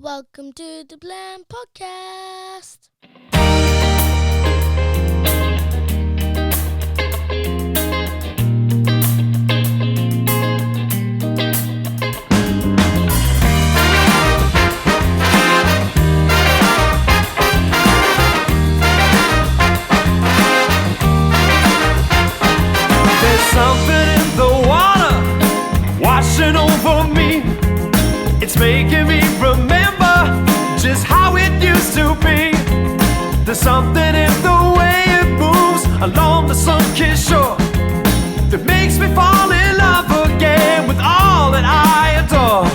Welcome to the Blam Podcast. There's something in the water washing over me. It's making me remember just how it used to be. There's something in the way it moves along the sun-kissed shore that makes me fall in love again with all that I adore.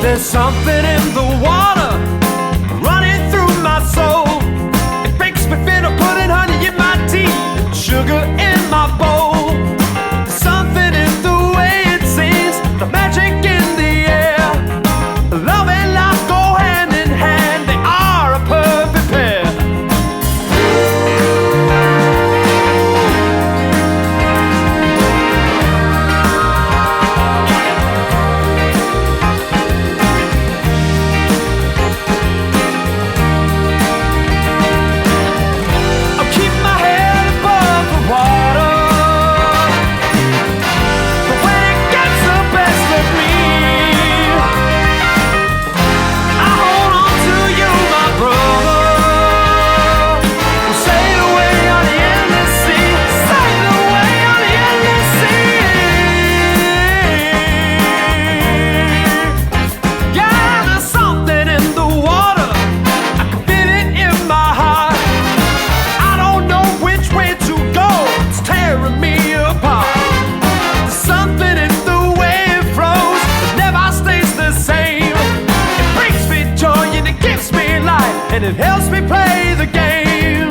There's something in the water running through my soul. It makes me feel a putting honey in my tea, sugar in my bowl. There's something in the way it sings, the magic in the air. Love and life go hand in hand, they are a perfect pair. I'll keep my head above the water, but when it gets the best of me, I hold on to you, my brother. We'll sail away on the endless sea, sail away on the endless sea. Yeah, there's something in the water, I can feel it in my heart. I don't know which way to go, it's tearing me apart. There's something in the way it flows that never stays the same. It brings me joy and it gives me life, and it helps me play the game.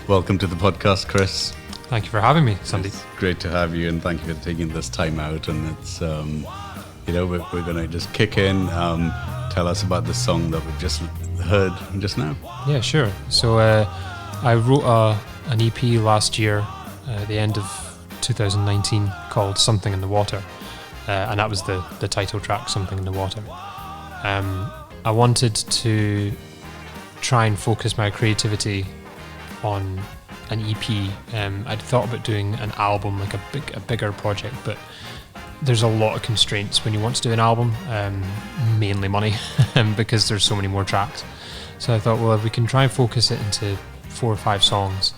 Welcome to the podcast, Chris. Thank you for having me, Sandy. It's great to have you, and thank you for taking this time out. And it's, we're going to just kick in. Tell us about the song that we've just heard just now. Yeah, sure. So I wrote an EP last year, the end of 2019, called Something in the Water. And that was the title track, Something in the Water. I wanted to try and focus my creativity on an EP. I'd thought about doing an album, like a bigger project, but there's a lot of constraints when you want to do an album, mainly money, because there's so many more tracks. So I thought, well, if we can try and focus it into 4 or 5 songs.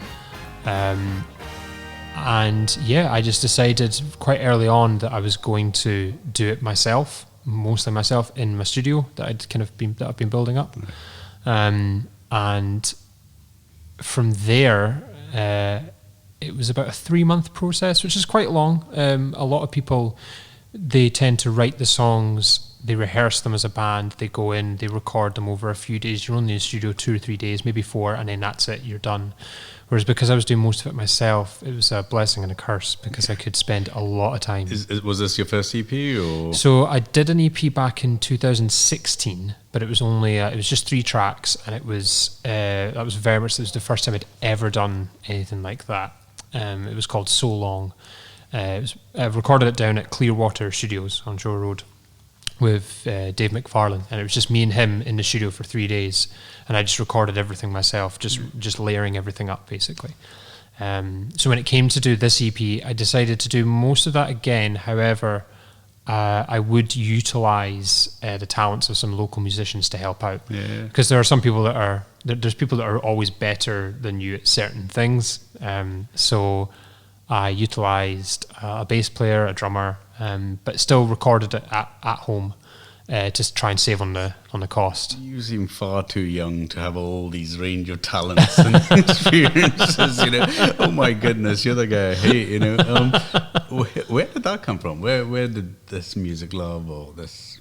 And yeah, I just decided quite early on that I was going to do it myself, mostly myself, in my studio that I've been building up. And from there, it was about a 3-month process, which is quite long. A lot of people, they tend to write the songs, they rehearse them as a band, they go in, they record them over a few days. You're only in the studio 2 or 3 days, maybe 4, and then that's it, you're done. Whereas because I was doing most of it myself, it was a blessing and a curse because I could spend a lot of time. Was this your first EP? Or? So I did an EP back in 2016, but it was only it was just 3 tracks, and it was that was the first time I'd ever done anything like that. It was called So Long. I recorded it down at Clearwater Studios on Shore Road with Dave McFarlane, and it was just me and him in the studio for 3 days, and I just recorded everything myself, just layering everything up basically. So when it came to do this EP, I decided to do most of that again. However, I would utilize the talents of some local musicians to help out, because there are some people there's people that are always better than you at certain things. So I utilized a bass player, a drummer, but still recorded it at home to try and save on the cost. You seem far too young to have all these range of talents and experiences. Oh my goodness, you're the guy I hate. Where did that come from? Where did this music love or this?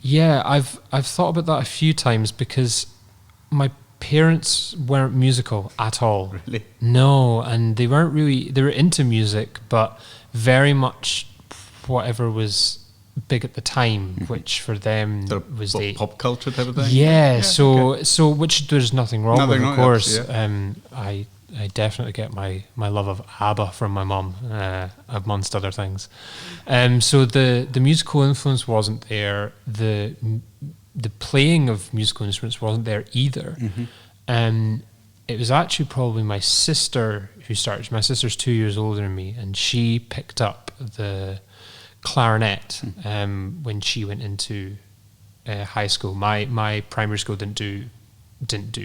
Yeah, I've thought about that a few times, because my parents weren't musical at all. Really? No, and they weren't really. They were into music, but very much whatever was big at the time, which for them Sort of was pop culture type of thing. Yeah, okay. so which there's nothing wrong Nothing with, wrong, of course. yeah. I definitely get my love of ABBA from my mum, amongst other things. So the musical influence wasn't there. The playing of musical instruments wasn't there either. It was actually probably my sister who started. My sister's 2 years older than me, and she picked up the clarinet when she went into high school. My primary school didn't do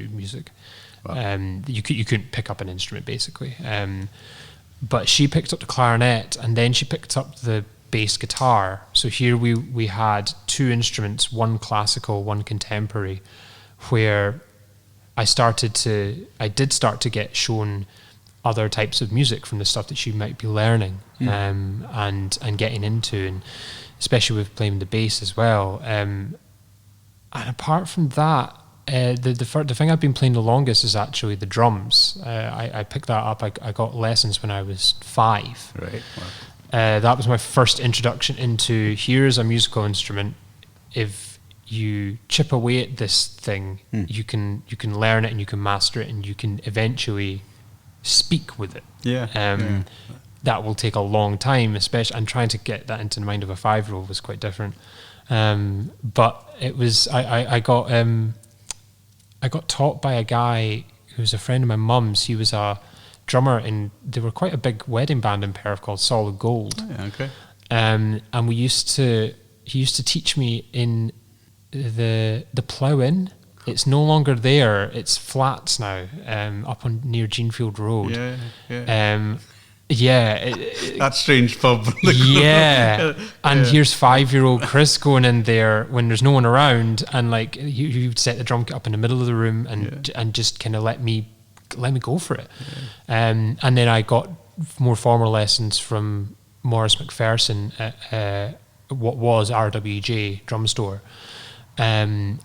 music. Wow. You couldn't pick up an instrument basically. But she picked up the clarinet, and then she picked up the bass guitar. So here we had two instruments, one classical, one contemporary, where I did start to get shown other types of music from the stuff that she might be learning and getting into, and especially with playing the bass as well. And apart from that, the thing I've been playing the longest is actually the drums. I picked that up. I got lessons when I was 5. Right. Wow. That was my first introduction into, here's a musical instrument. If you chip away at this thing, you can learn it and you can master it, and you can eventually speak with it. Yeah. That will take a long time, especially, and trying to get that into the mind of a 5-year-old was quite different. But it was I got taught by a guy who was a friend of my mum's. He was a drummer, and they were quite a big wedding band in Perth called Solid Gold. Oh, yeah, okay. And he used to teach me in the plough-in. It's no longer there. It's flats now, up on near Jeanfield Road. Yeah. That strange pub. Yeah. And here's 5-year-old Chris going in there when there's no one around, and like he would set the drum kit up in the middle of the room and just kind of let me go for it. And then I got more formal lessons from Maurice McPherson at what was RWJ Drum Store, from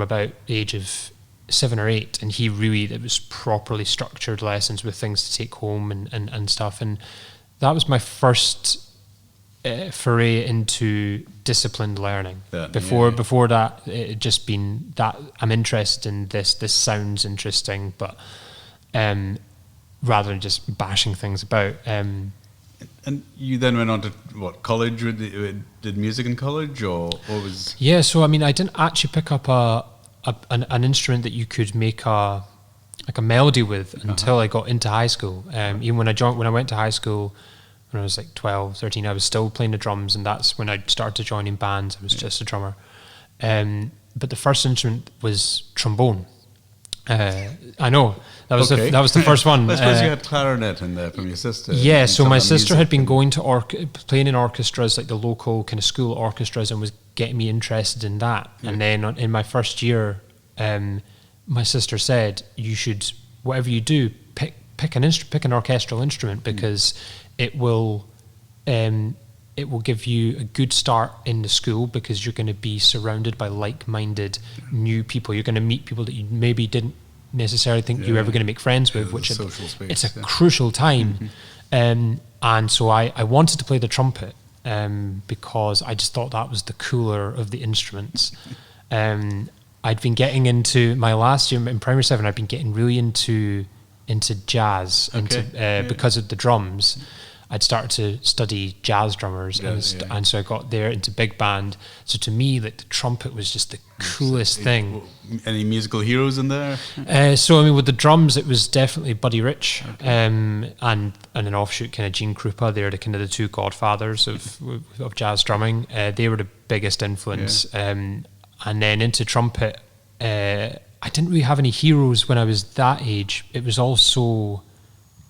about the age of 7 or 8, and it was properly structured lessons with things to take home and stuff, and that was my first foray into disciplined learning. Before that, it had just been that I'm interested in this sounds interesting, but rather than just bashing things about. And you then went on to college? Did music in college, or what was? Yeah, so I mean, I didn't actually pick up an instrument that you could make a melody with until I got into high school. Even when I went to high school, when I was like 12, 13, I was still playing the drums, and that's when I started joining bands. I was just a drummer. But the first instrument was trombone. I know that was the first one. I suppose you had clarinet in there from your sister. Yeah, so my sister had been going to playing in orchestras, like the local kind of school orchestras, and was getting me interested in that. And then in my first year, my sister said, "You should, whatever you do, pick an orchestral instrument, because it will give you a good start in the school, because you're going to be surrounded by like-minded new people. You're going to meet people that you maybe didn't necessarily think you were ever going to make friends with, which it's a crucial time." And so I wanted to play the trumpet, because I just thought that was the cooler of the instruments. I'd been getting into my last year in primary 7. I'd been getting really into jazz, because of the drums. I'd started to study jazz drummers, and so I got there into big band. So to me, like, the trumpet was just the coolest thing. Any musical heroes in there? So I mean, with the drums, it was definitely Buddy Rich, and an offshoot kind of Gene Krupa. They're the kind of the two godfathers of jazz drumming. They were the biggest influence. And then into trumpet, I didn't really have any heroes when I was that age. It was all so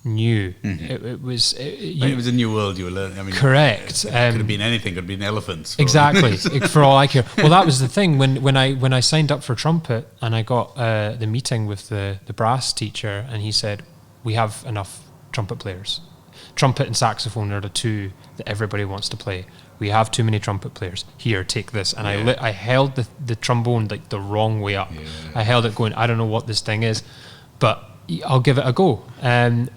new. It was a new world you were learning. I mean, correct. Could have been anything. Could have been elephants. Exactly. For all I care. Well, that was the thing when I signed up for trumpet, and I got the meeting with the brass teacher, and he said, "We have enough trumpet players." trumpet and saxophone are the two that everybody wants to play. We have too many trumpet players. Here, take this. And I held the trombone like the wrong way up. Yeah. I held it going, I don't know what this thing is, but I'll give it a go. And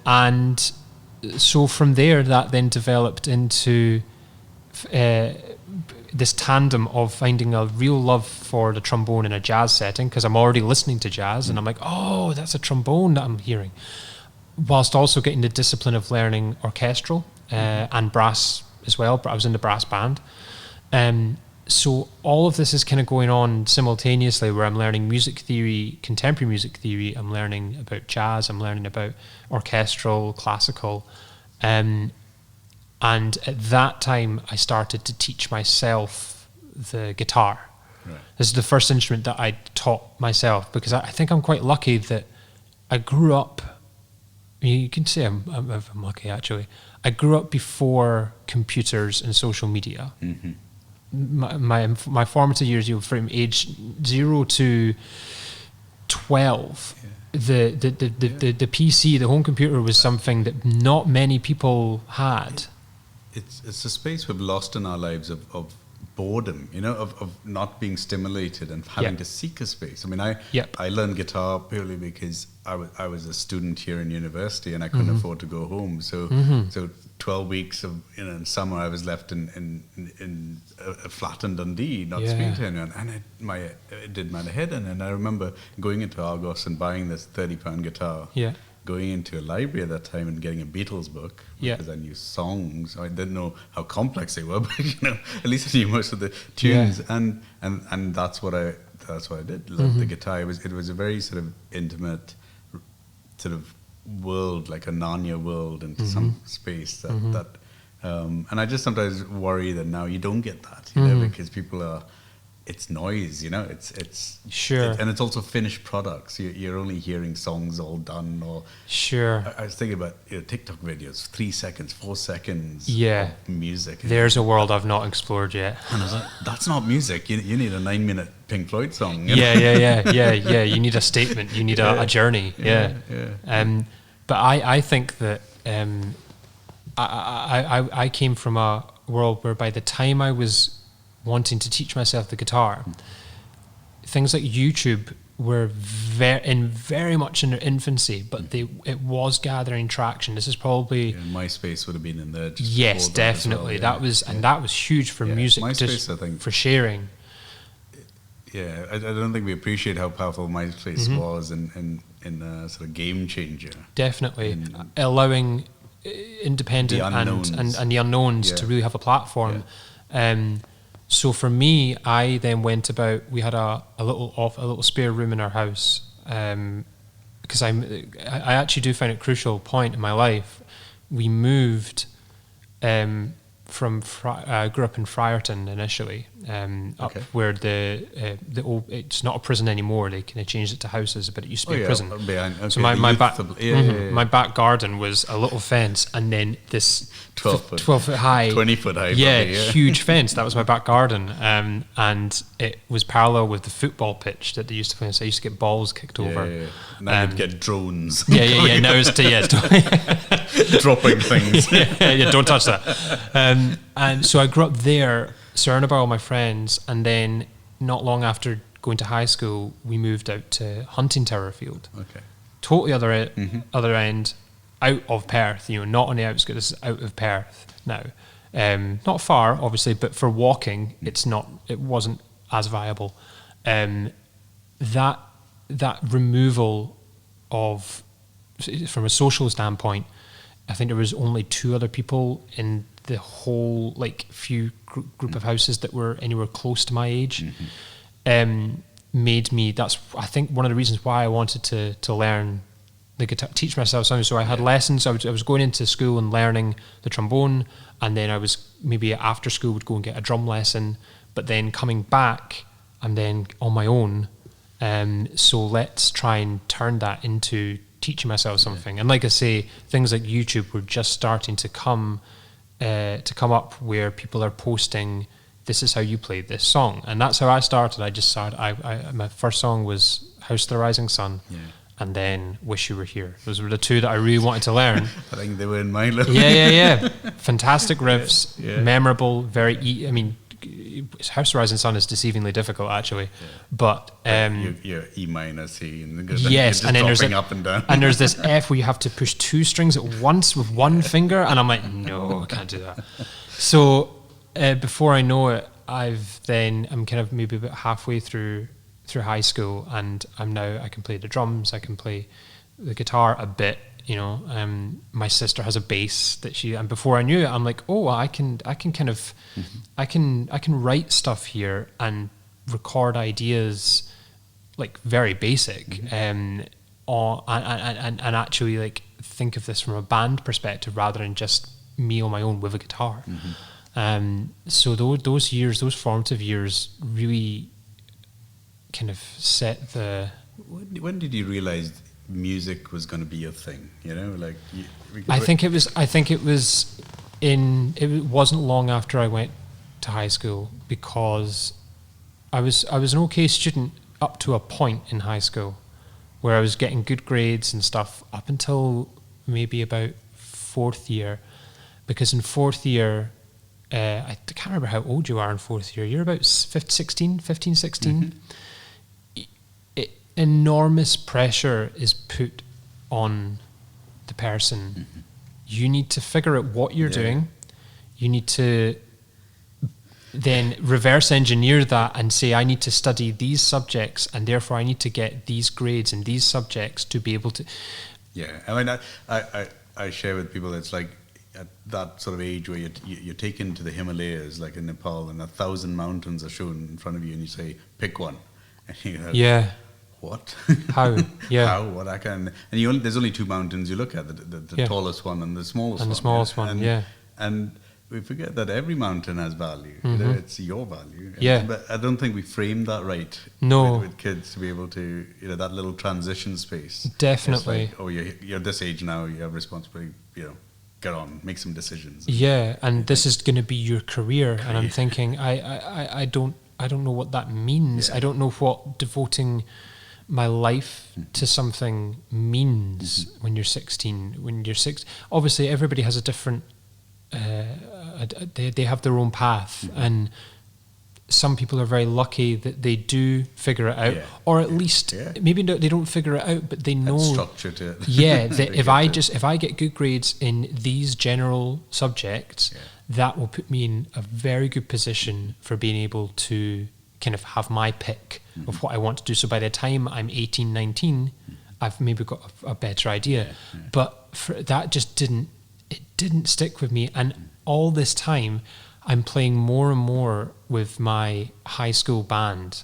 so from there, that then developed into this tandem of finding a real love for the trombone in a jazz setting, because I'm already listening to jazz, and I'm like, oh, that's a trombone that I'm hearing, whilst also getting the discipline of learning orchestral and brass as well. But I was in the brass band. So all of this is kind of going on simultaneously, where I'm learning music theory, contemporary music theory, I'm learning about jazz, I'm learning about orchestral, classical. And at that time, I started to teach myself the guitar. Right. This is the first instrument that I taught myself, because I think I'm quite lucky that I grew up. You can say I'm lucky, actually. I grew up before computers and social media. Mm-hmm. My formative years, from age 0 to 12. Yeah. The PC, the home computer, was something that not many people had. It's a space we've lost in our lives of boredom, of not being stimulated and having to seek a space. I mean, I learned guitar purely because I was a student here in university and I couldn't afford to go home. So 12 weeks of in summer I was left in a flat in Dundee, not speaking to anyone, and it did my head in. And I remember going into Argos and buying this £30 guitar. Yeah. Going into a library at that time and getting a Beatles book because I knew songs. I didn't know how complex they were, but at least I knew most of the tunes. And that's what I did. Love the guitar. It was a very sort of intimate sort of world, like a Narnia world into some space that and I just sometimes worry that now you don't get that, because people are. It's noise, it's sure, and it's also finished products. You're only hearing songs all done, or sure. I was thinking about TikTok videos, 3 seconds, 4 seconds, of music. There's a world I've not explored yet, and I was like, that's not music. You need a 9-minute Pink Floyd song. Yeah. You need a statement. You need a journey. Yeah. But I think that I came from a world where by the time I was wanting to teach myself the guitar, things like YouTube were very much in their infancy, but it was gathering traction. This is probably MySpace would have been in there. Yes, definitely. That was huge for music, MySpace, just I think, for sharing. Yeah, I don't think we appreciate how powerful MySpace was in a sort of game changer. Definitely, allowing independent and the unknowns to really have a platform. So for me, I then went about. We had a little spare room in our house, because I actually do find it a crucial point in my life. We moved I grew up in Friarton initially, up where the old, it's not a prison anymore. They kind of changed it to houses, but it used to be a prison. So my back garden was a little fence, and then this 12 foot high, 20 foot high, huge fence. That was my back garden, and it was parallel with the football pitch that they used to play. So I used to get balls kicked over. Yeah. Now you'd get drones. Yeah. Now it's dropping things. Don't touch that. And so I grew up there, surrounded by all my friends, and then not long after going to high school, we moved out to Hunting Tower Field. Okay. Totally other end, out of Perth, not on the outskirts, out of Perth now. Not far, obviously, but for walking, it wasn't as viable. That removal of, from a social standpoint, I think there was only 2 other people in the whole few group of houses that were anywhere close to my age. Made me. That's, I think, one of the reasons why I wanted to learn the guitar, teach myself something. So I had lessons. I was going into school and learning the trombone, and then I was maybe after school would go and get a drum lesson. But then coming back, I'm then on my own. So let's try and turn that into teaching myself something. And like I say, things like YouTube were just starting to come up, where people are posting, this is how you play this song. And that's how I started. My first song was House of the Rising Sun. and then Wish You Were Here. Those were the two that I really wanted to learn. I think they were in my list. Yeah. Fantastic riffs, Yeah. memorable, very. I mean, House Rising Sun is deceivingly difficult, actually, but Your E minor, C, and yes, you're just and then there's dropping up and down. and there's this F where you have to push two strings at once with one finger, and I'm like, no, I can't do that. So before I know it, I'm kind of maybe about halfway through high school, and I can play the drums, I can play the guitar a bit. You know, my sister has a bass and before I knew it, I'm like, oh, I can kind of, I can write stuff here and record ideas, like very basic, and actually like think of this from a band perspective rather than just me on my own with a guitar. So those formative years really kind of set the. When did you realize music was going to be a thing? You know, like I think it wasn't long after I went to high school, because I was an okay student up to a point in high school where I was getting good grades and stuff up until maybe about fourth year, because in fourth year, I can't remember how old you are in fourth year. You're about 15, 16. Enormous pressure is put on the person. You need to figure out what you're doing. You need to then reverse engineer that and say, I need to study these subjects, and therefore I need to get these grades in these subjects to be able to. Yeah, I mean, I share with people, it's like at that sort of age where you're taken to the Himalayas, like in Nepal, and 1,000 mountains are shown in front of you, and you say, pick one. And you know, yeah. What? How? Yeah. How? What? I can. And there's only two mountains you look at: the tallest one and the smallest one. And the smallest one. Yeah. And we forget that every mountain has value. You know, it's your value. Yeah. But I don't think we frame that right. No. With kids to be able to, that little transition space. Definitely. It's like, oh, you're this age now. You have responsibility. Get on, make some decisions. Yeah, and this is going to be your career. And I'm thinking, I don't know what that means. Yeah. I don't know what devoting my life to something means when you're 16. When you're 6, obviously everybody has a different. They have their own path, and some people are very lucky that they do figure it out, or at least maybe they don't figure it out, but they know structure to it. Yeah, if I get good grades in these general subjects, that will put me in a very good position for being able to kind of have my pick of what I want to do. So by the time I'm 18, 19, I've maybe got a better idea. But that just didn't stick with me. And all this time, I'm playing more and more with my high school band,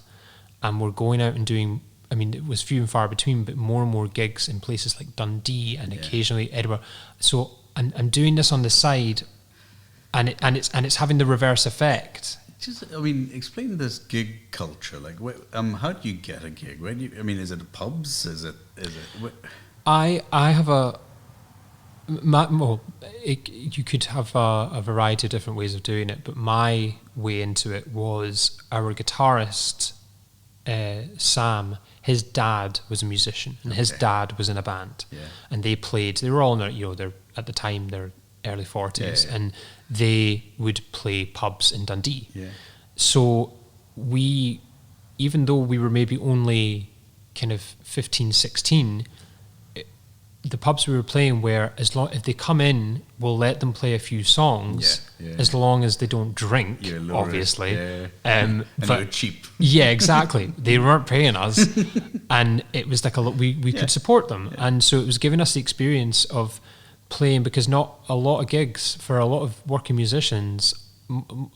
and we're going out and doing, I mean, it was few and far between, but more and more gigs in places like Dundee and occasionally Edinburgh. So I'm doing this on the side, and it's having the reverse effect. Explain this gig culture. Like, how do you get a gig? Where do you? I mean, is it pubs? Is it? I have you could have a variety of different ways of doing it, but my way into it was our guitarist, Sam. His dad was a musician, and his dad was in a band, and they played. They were all in they're at the time they're early 40s, and they would play pubs in Dundee. So we, even though we were maybe only kind of 15, 16, the pubs we were playing were, if they come in, we'll let them play a few songs, as long as they don't drink, obviously. And but you're cheap. Yeah, exactly. They weren't paying us, and it was like we could support them, and so it was giving us the experience of playing, because not a lot of gigs for a lot of working musicians,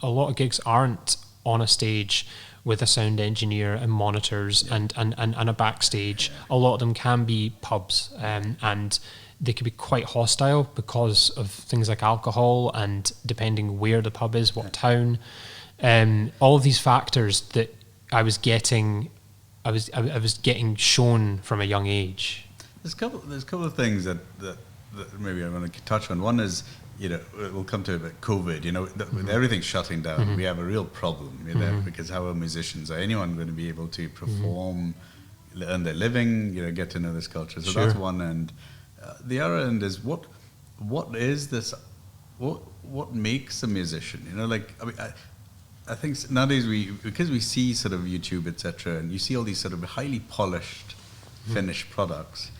a lot of gigs aren't on a stage with a sound engineer and monitors and a backstage. A lot of them can be pubs, and they can be quite hostile because of things like alcohol, and depending where the pub is, what town, all of these factors that I was getting shown from a young age. There's a couple of things that maybe I want to touch on. One is, we'll come to about COVID. With everything shutting down, we have a real problem because how are musicians or anyone going to be able to perform earn their living, get to know this culture. So Sure. that's one end. The other end is what is this? What makes a musician? I think nowadays because we see sort of YouTube, etc., and you see all these sort of highly polished, finished products.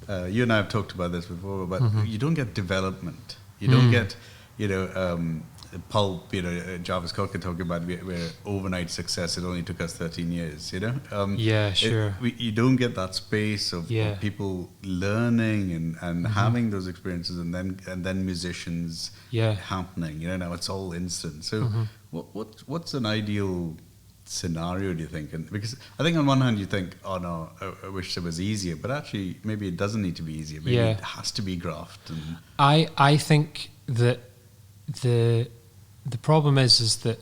You and I have talked about this before, but you don't get development. You don't get, pulp. Jarvis Cocker talking about where overnight success. It only took us 13 years. Yeah, sure. You don't get that space of people learning and having those experiences, and then musicians happening. Now it's all instant. So what's an ideal scenario, do you think? And because I think on one hand you think, oh no, I wish it was easier, but actually maybe it doesn't need to be easier. Maybe it has to be graft. And I think that the problem is that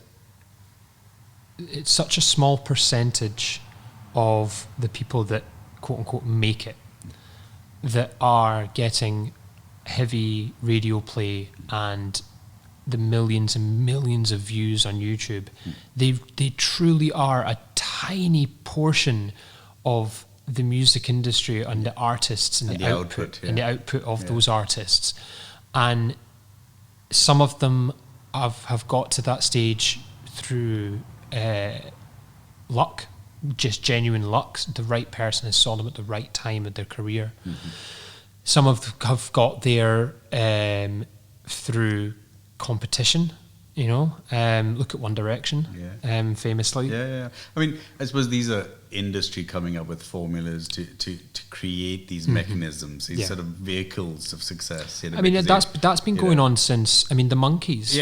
it's such a small percentage of the people that quote unquote make it that are getting heavy radio play and the millions and millions of views on YouTube. They truly are a tiny portion of the music industry and the artists and the output and the output of those artists. And some of them have got to that stage through luck, just genuine luck. The right person has saw them at the right time of their career. Some have got there through competition, look at One Direction, famously. I mean, I suppose these are industry coming up with formulas to create these mechanisms, these sort of vehicles of success. I mean, that's been going on since, the Monkees.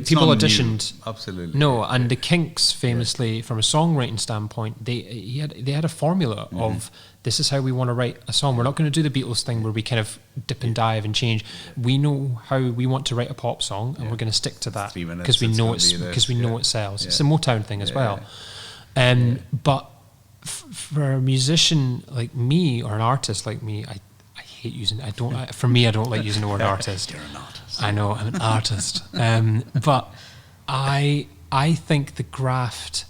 People auditioned. New. Absolutely. No, and the Kinks, famously, from a songwriting standpoint, they had a formula of, this is how we want to write a song. We're not going to do the Beatles thing where we kind of dip and dive and change. We know how we want to write a pop song, and we're going to stick to that because we know it sells. It's a Motown thing as well. But for a musician like me or an artist like me, I hate using. I don't like using the word artist. You're an artist. I know, I'm an artist. But I think the graft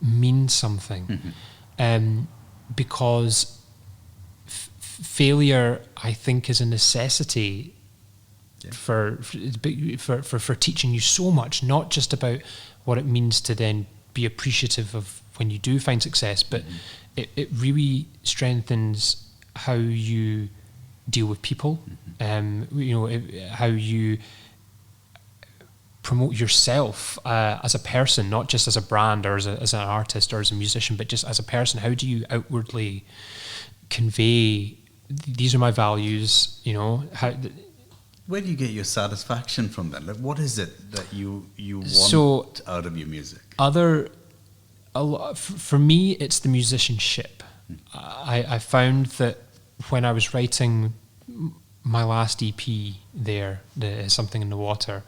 means something. Because failure, I think, is a necessity for teaching you so much, not just about what it means to then be appreciative of when you do find success, but it really strengthens how you deal with people, how you promote yourself as a person, not just as a brand or as an artist or as a musician, but just as a person. How do you outwardly convey, these are my values, Where do you get your satisfaction from then? Like, what is it that you want out of your music? For me, it's the musicianship. I found that when I was writing my last EP there, Something in the Water,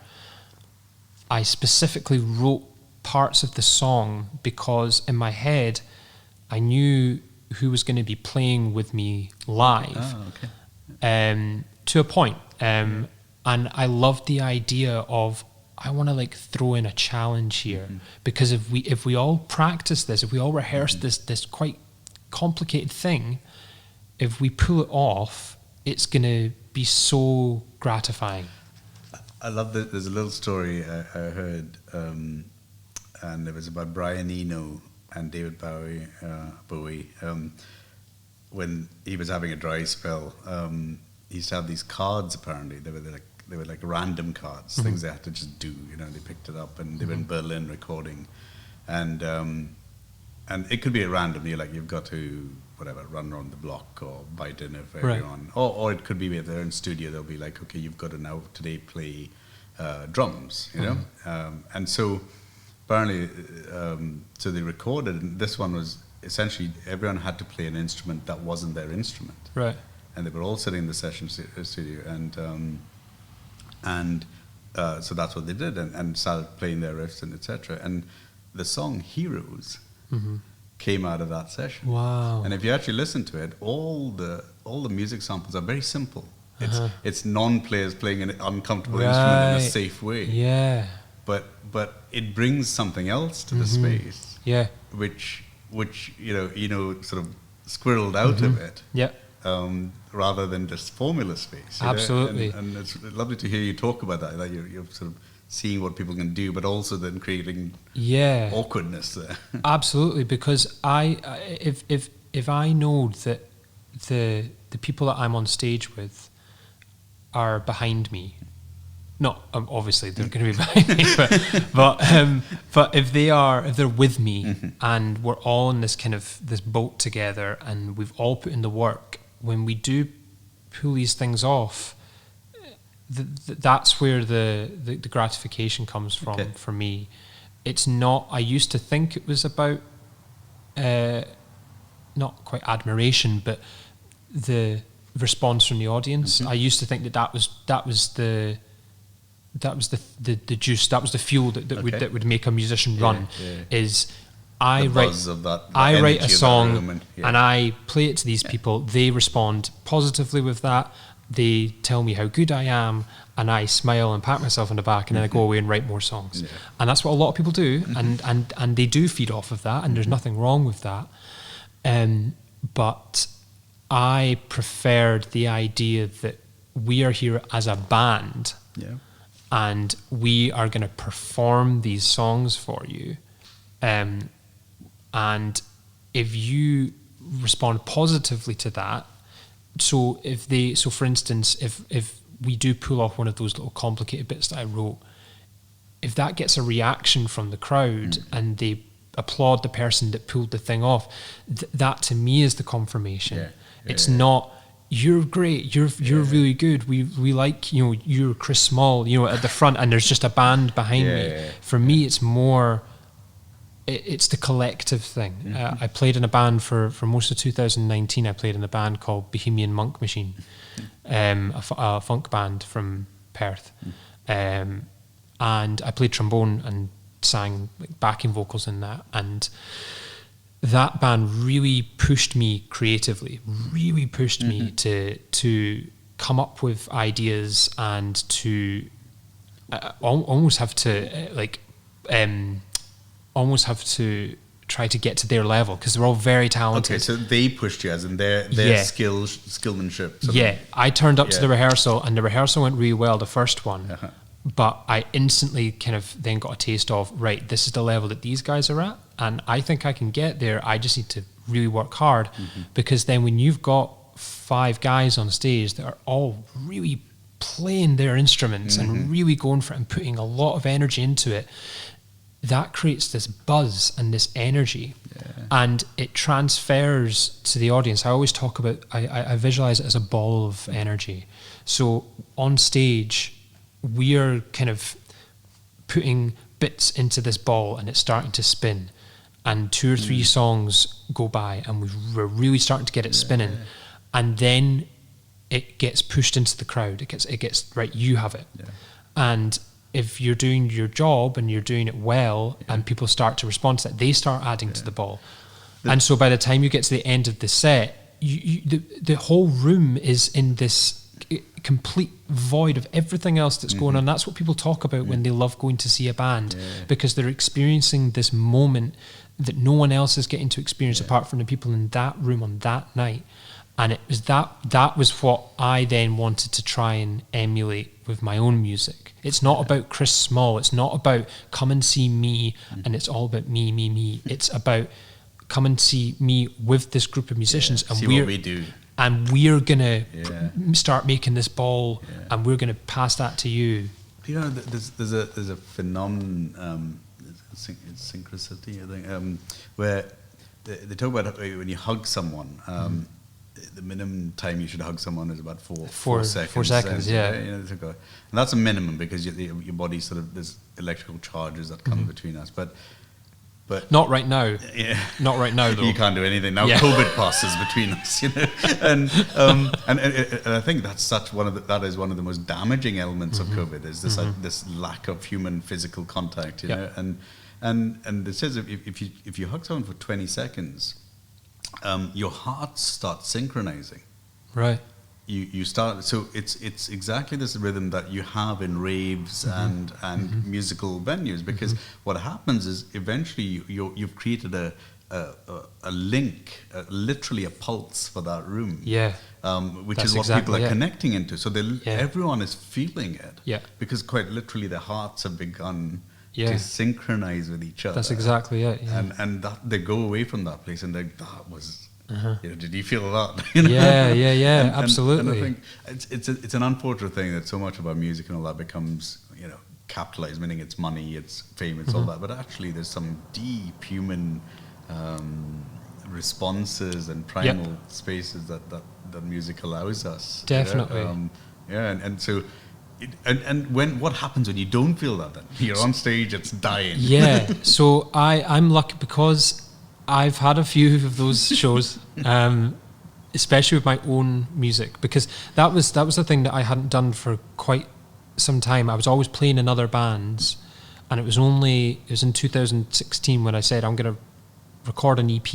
I specifically wrote parts of the song because in my head I knew who was going to be playing with me live, to a point. And I loved the idea of, I want to throw in a challenge here, because if we all practice this, if we all rehearse this quite complicated thing, if we pull it off, it's going to be so gratifying. I love that. There's a little story I heard, and it was about Brian Eno and David Bowie. When he was having a dry spell, he used to have these cards. Apparently, they were like random cards, things they had to just do. They picked it up, and they were in Berlin recording, and it could be at random. You've got to run around the block or buy dinner for everyone, or it could be if they're in studio. They'll be like, okay, you've got to now today play drums, and so apparently, so they recorded, and this one was essentially everyone had to play an instrument that wasn't their instrument, right? And they were all sitting in the session studio, and so that's what they did, and started playing their riffs and etc. And the song "Heroes" came out of that session. Wow! And if you actually listen to it, all the music samples are very simple. It's non-players playing an uncomfortable instrument in a safe way. Yeah. But it brings something else to the space. Yeah. Which which sort of squirreled out of it. Yeah. Rather than just formula space. Absolutely. And it's lovely to hear you talk about that you're sort of seeing what people can do, but also then creating awkwardness there. Absolutely, because if I know that the people that I'm on stage with are behind me, not obviously they're going to be behind me, but if they're with me and we're all in this boat together and we've all put in the work, when we do pull these things off, that's where the gratification comes from for me. It's not. I used to think it was about not quite admiration, but the response from the audience. I used to think that was the juice, that was the fuel that would make a musician run. Is I write a song and I play it to these people. They respond positively with that. They tell me how good I am, and I smile and pat myself on the back, and then I go away and write more songs. And that's what a lot of people do, and they do feed off of that, and there's nothing wrong with that. But I preferred the idea that we are here as a band, and we are going to perform these songs for you. And if you respond positively to that, so for instance, if we do pull off one of those little complicated bits that I wrote, if that gets a reaction from the crowd and they applaud the person that pulled the thing off, that to me is the confirmation. It's not, you're great, you're really good, we like, you're Chris Small, at the front, and there's just a band behind me. For me, it's more, it's the collective thing. I played in a band for most of 2019. I played in a band called Bohemian Monk Machine, a funk band from Perth, and I played trombone and sang backing vocals in that. And that band really pushed me creatively, really pushed me to come up with ideas and to almost have to try to get to their level, because they're all very talented. Okay, so they pushed you, as in their skillmanship. I turned up to the rehearsal, and the rehearsal went really well, the first one. But I instantly kind of then got a taste of, right, this is the level that these guys are at, and I think I can get there. I just need to really work hard, because then when you've got 5 guys on stage that are all really playing their instruments and really going for it and putting a lot of energy into it, that creates this buzz and this energy, and it transfers to the audience. I always talk about, I visualize it as a ball of energy. So on stage, we are kind of putting bits into this ball, and it's starting to spin, and 2 or 3 songs go by, and we're really starting to get it spinning, and then it gets pushed into the crowd. It gets right, you have it. And if you're doing your job and you're doing it well, and people start to respond to that, they start adding to the ball. And so by the time you get to the end of the set, the whole room is in this complete void of everything else that's going on. That's what people talk about when they love going to see a band, because they're experiencing this moment that no one else is getting to experience apart from the people in that room on that night. And it was that was what I then wanted to try and emulate with my own music. It's not about Chris Small. It's not about come and see me and it's all about me. It's about come and see me with this group of musicians, and see what we do. And we're gonna start making this ball, and we're gonna pass that to you. There's a phenomenon, synchronicity, I think, where they talk about when you hug someone. The minimum time you should hug someone is about four seconds. 4 seconds, and that's a minimum, because your body sort of, there's electrical charges that come between us, but not right now. Not right now, though. You can't do anything now. COVID passes between us, and I think that's that is one of the most damaging elements of COVID, is this this lack of human physical contact, know, and it says if you hug someone for 20 seconds, your heart starts synchronizing. Right. You start, so it's exactly this rhythm that you have in raves and musical venues, because what happens is eventually you've created a link, literally a pulse for that room. Yeah. Which That's is what exactly people are it. connecting into. So everyone is feeling it. Yeah. Because quite literally their hearts have begun Yeah. to synchronize with each other. That's exactly it. Yeah. And that they go away from that place and that was, did you feel that? Yeah, absolutely. And I think it's an unfortunate thing that so much of our music and all that becomes, capitalized, meaning it's money, it's fame, it's all that. But actually there's some deep human responses and primal spaces that music allows us. Definitely. And so, what happens when you don't feel that? Then you're on stage, it's dying. Yeah. So I'm lucky because I've had a few of those shows, especially with my own music, because that was the thing that I hadn't done for quite some time. I was always playing in other bands, and it was in 2016 when I said I'm going to record an EP.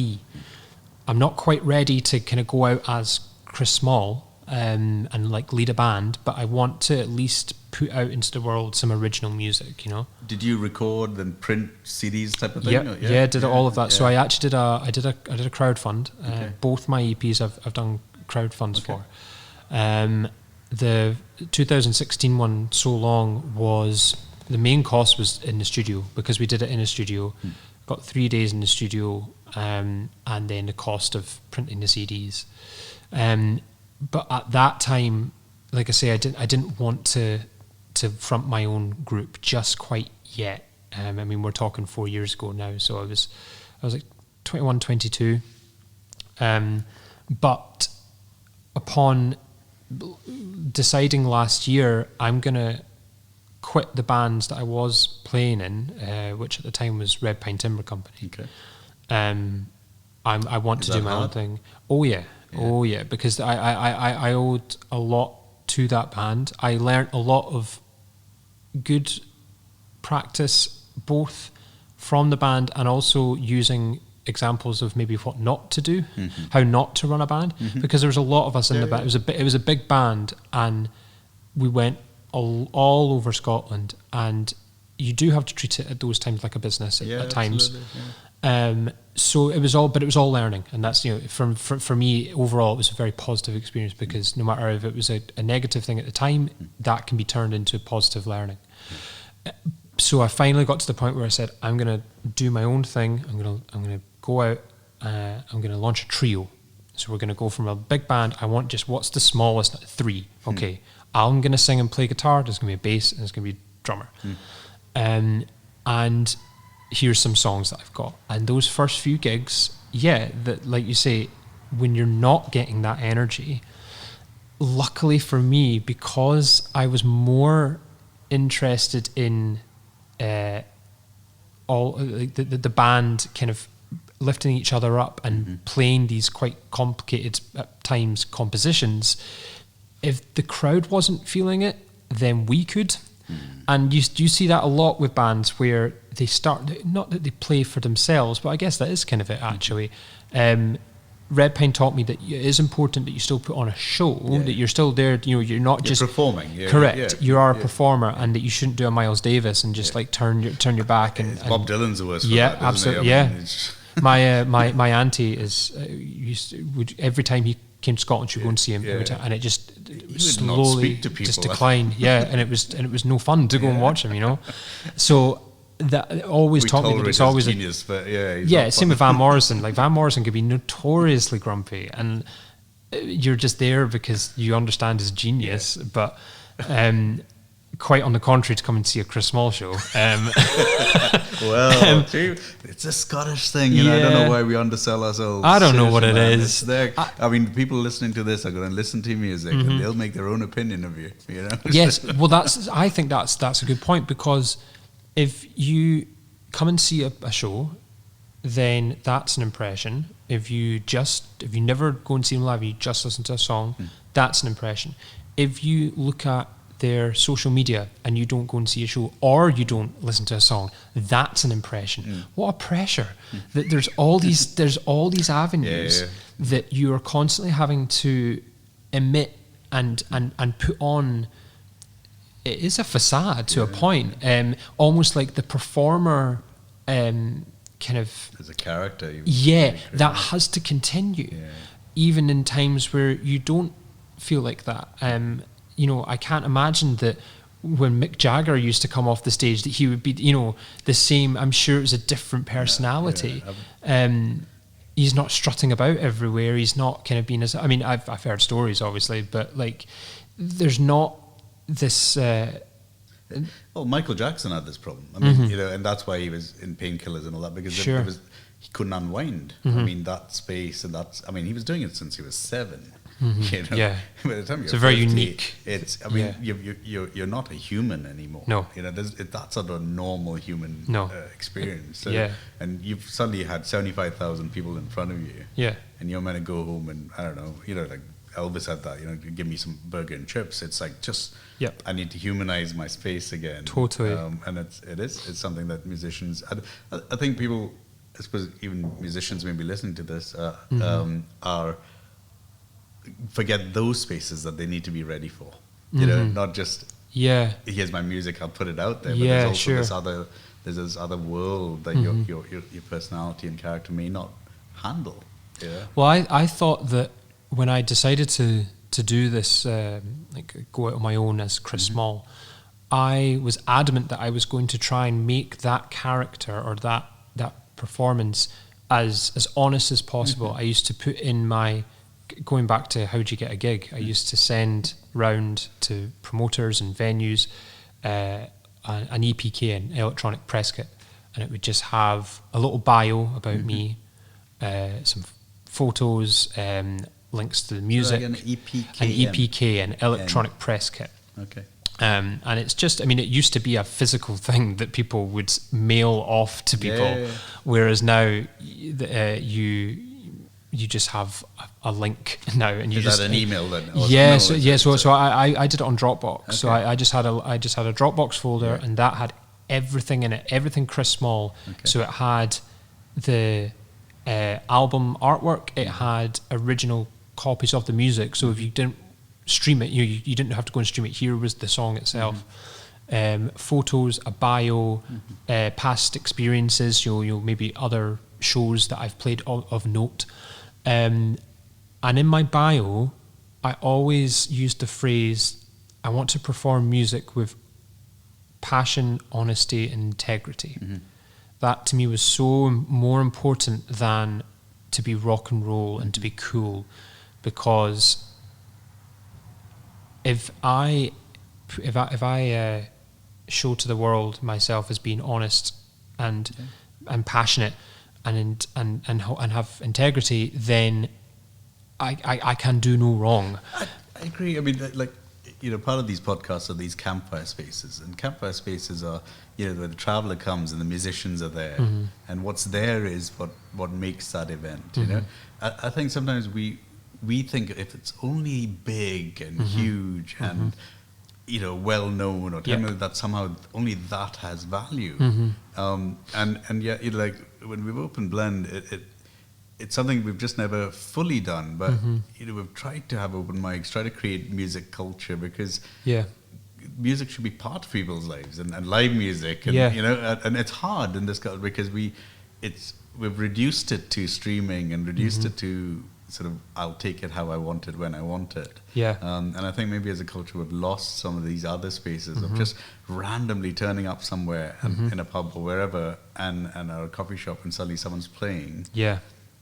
I'm not quite ready to kind of go out as Chris Small and like lead a band, but I want to at least put out into the world some original music, Did you record and print CDs type of thing? Yeah, did all of that. Yeah. So I actually did a crowdfund. Both my EPs I've done crowdfunds for. The 2016 one, So Long, was the main cost was in the studio, because we did it in a studio. Got 3 days in the studio, and then the cost of printing the CDs. But at that time, like I say, I didn't want to front my own group just quite yet. I mean, we're talking 4 years ago now, so I was like 21, 22. But upon deciding last year, I'm gonna quit the bands that I was playing in, which at the time was Red Pine Timber Company. Okay. I want to do my own thing. Oh yeah, because I owed a lot to that band. I learned a lot of good practice, both from the band and also using examples of maybe what not to do, how not to run a band, because there was a lot of us in the band. It was a big band, and we went all over Scotland, and you do have to treat it at those times like a business at times. So it was all learning, and that's for me overall it was a very positive experience, because no matter if it was a negative thing at the time, that can be turned into positive learning. So I finally got to the point where I said, I'm going to do my own thing. I'm going to go out. I'm going to launch a trio. So we're going to go from a big band. I want just what's the smallest? 3. Okay. I'm going to sing and play guitar. There's going to be a bass and there's going to be a drummer. And here's some songs that I've got. And those first few gigs, that, like you say, when you're not getting that energy, luckily for me, because I was more interested in all like the band kind of lifting each other up and playing these quite complicated at times compositions, if the crowd wasn't feeling it, then we could. And you see that a lot with bands where they start, not that they play for themselves, but I guess that is kind of it actually. Red Pine taught me that it is important that you still put on a show, that you're still there, you're not just performing. Correct. You are a performer, and that you shouldn't do a Miles Davis and just like turn your back. And Bob Dylan's the worst. For that, absolutely. My auntie would every time he came to Scotland, she'd go and see him every time, and it just slowly just declined. And it was no fun to go and watch him, So that always taught me that it's always genius, but same with Van Morrison. Like Van Morrison could be notoriously grumpy, and you're just there because you understand his genius, but quite on the contrary to come and see a Chris Small show. Well, it's a Scottish thing, I don't know why we undersell ourselves. I don't know what it is. I mean, people listening to this are going to listen to your music, and they'll make their own opinion of you. Yes, well, I think that's a good point, because if you come and see a show, then that's an impression. If you never go and see them live, you just listen to a song, that's an impression. If you look at their social media and you don't go and see a show, or you don't listen to a song, that's an impression. What a pressure that there's all these avenues that you are constantly having to emit and put on. It is a facade to a point, almost like the performer kind of As a character. that has to continue, Yeah. even in times where you don't feel like that. You know, I can't imagine that when Mick Jagger used to come off the stage that he would be, you know, the same. I'm sure it was a different personality. He's not strutting about everywhere. He's not kind of being as, I mean, I've heard stories obviously, but like there's not this. Well, Michael Jackson had this problem. I mean, you know, and that's why he was in Painkillers and all that, because Sure. he couldn't unwind. I mean, that space and he was doing it since he was 7. You know? Yeah. By the time It's you're a very 50, unique. It's. I mean, you're not a human anymore. No. You know, that's not a normal human No. experience. So, Yeah. And you've suddenly had 75,000 people in front of you. Yeah. And you're meant to go home and I don't know. You know, like Elvis had that. You know, give me some burger and chips. It's like just. Yep. I need to humanize my space again. Totally. And it's something that musicians. I think people, I suppose even musicians maybe listening to this are forget those spaces that they need to be ready for. You know, not just here's my music, I'll put it out there. But Yeah, there's also sure. there's this other world that your personality and character may not handle. Yeah. Well, I thought that when I decided to do this, like go out on my own as Chris Small, I was adamant that I was going to try and make that character or that performance as honest as possible. I used to put in going back to how do you get a gig, I used to send round to promoters and venues an EPK, an electronic press kit, and it would just have a little bio about me, some photos, links to the music. An EPK. An EPK, an electronic press kit. Okay. And it's just, I mean, it used to be a physical thing that people would mail off to people, whereas now you just have a link now, and you Is just that an email then? So I did it on Dropbox. Okay. So I just had a Dropbox folder, and that had everything in it, everything Chris Small. Okay. So it had the album artwork, it had original copies of the music. So if you didn't stream it, you didn't have to go and stream it. Here was the song itself. Photos, a bio, past experiences, maybe other shows that I've played of note. And in my bio, I always used the phrase, I want to perform music with passion, honesty, and integrity. That to me was so more important than to be rock and roll and to be cool, because if I show to the world myself as being honest and passionate and have integrity, then I can do no wrong. I agree. I mean, like, you know, part of these podcasts are these campfire spaces, and campfire spaces are, you know, where the traveler comes and the musicians are there, and what's there is what makes that event. You know, I think sometimes we think if it's only big and huge and you know, well known or that somehow only that has value. And yet, you know, like when we've opened Blend, it's something we've just never fully done. But you know, we've tried to have open mics, try to create music culture, because music should be part of people's lives, and live music, and you know, and it's hard in this because we've reduced it to streaming and reduced it to sort of, I'll take it how I want it when I want it. And I think maybe as a culture we've lost some of these other spaces of just randomly turning up somewhere and in a pub or wherever and a coffee shop, and suddenly someone's playing.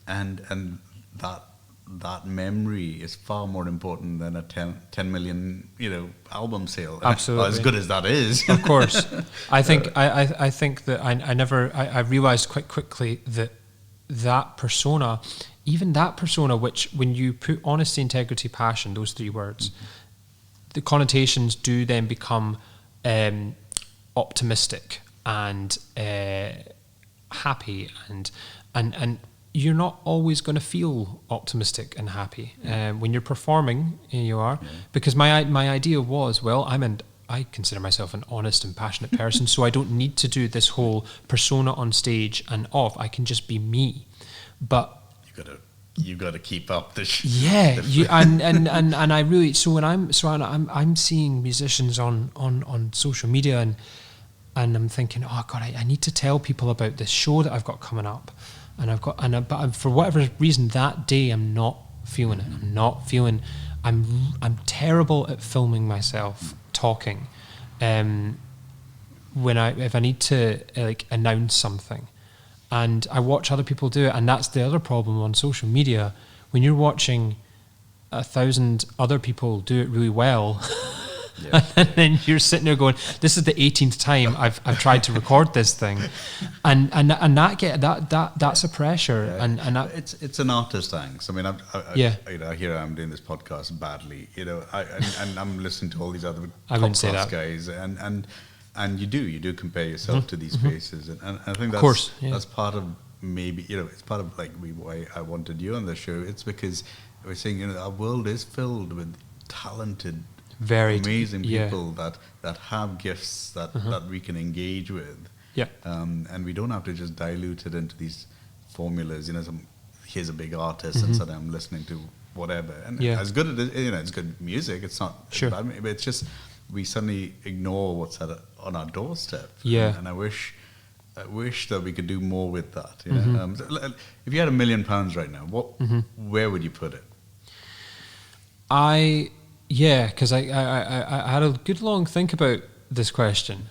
And that memory is far more important than a 10 million, you know, album sale. Absolutely. As good as that is. Of course. I think that I realized quite quickly that persona, even that persona, which when you put honesty, integrity, passion, those 3 words, the connotations do then become optimistic and happy, and you're not always going to feel optimistic and happy when you're performing. You are, because my idea was, well, I consider myself an honest and passionate person, so I don't need to do this whole persona on stage and off. I can just be me. But you got to keep up the and I really, so when I'm seeing musicians on social media, and and I'm thinking, oh God, I need to tell people about this show that I've got coming up, but for whatever reason that day I'm not feeling it. I'm not feeling. I'm terrible at filming myself talking. If I need to like announce something, and I watch other people do it, and that's the other problem on social media. When you're watching 1,000 other people do it really well, and then you're sitting there going, "This is the 18th time I've tried to record this thing," and that's a pressure, and that, it's an artist angst. I mean, here I'm doing this podcast badly, and I'm listening to all these other podcast guys, and you do compare yourself to these faces, and I think that's part of maybe it's part of like why I wanted you on the show. It's because we're saying our world is filled with talented, very amazing people that have gifts that we can engage with. And we don't have to just dilute it into these formulas. Here's a big artist, and suddenly I'm listening to whatever. And as good as it's good music. It's not bad, but it's just we suddenly ignore what's on our doorstep. And I wish that we could do more with that. So if you had £1 million right now, where would you put it? Because I had a good long think about this question,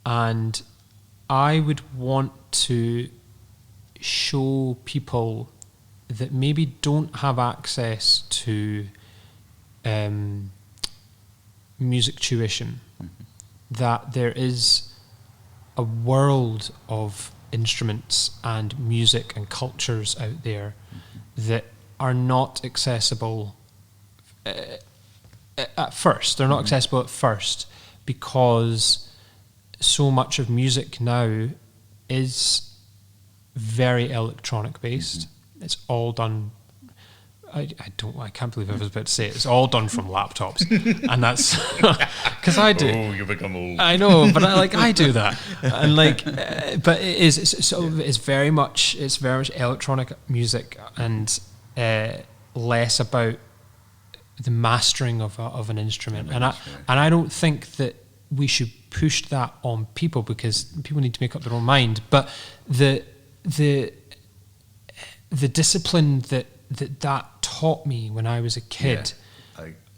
and I would want to show people that maybe don't have access to music tuition, that there is a world of instruments and music and cultures out there that are not accessible at first. They're not accessible at first because so much of music now is very electronic based. It's all done. I can't believe I was about to say it. It's all done from laptops, and that's because I do. Oh, you become old. I know, but I do that, and but it's very much electronic music, and less about the mastering of an instrument, and I don't think that we should push that on people because people need to make up their own mind. But the discipline that taught me when I was a kid,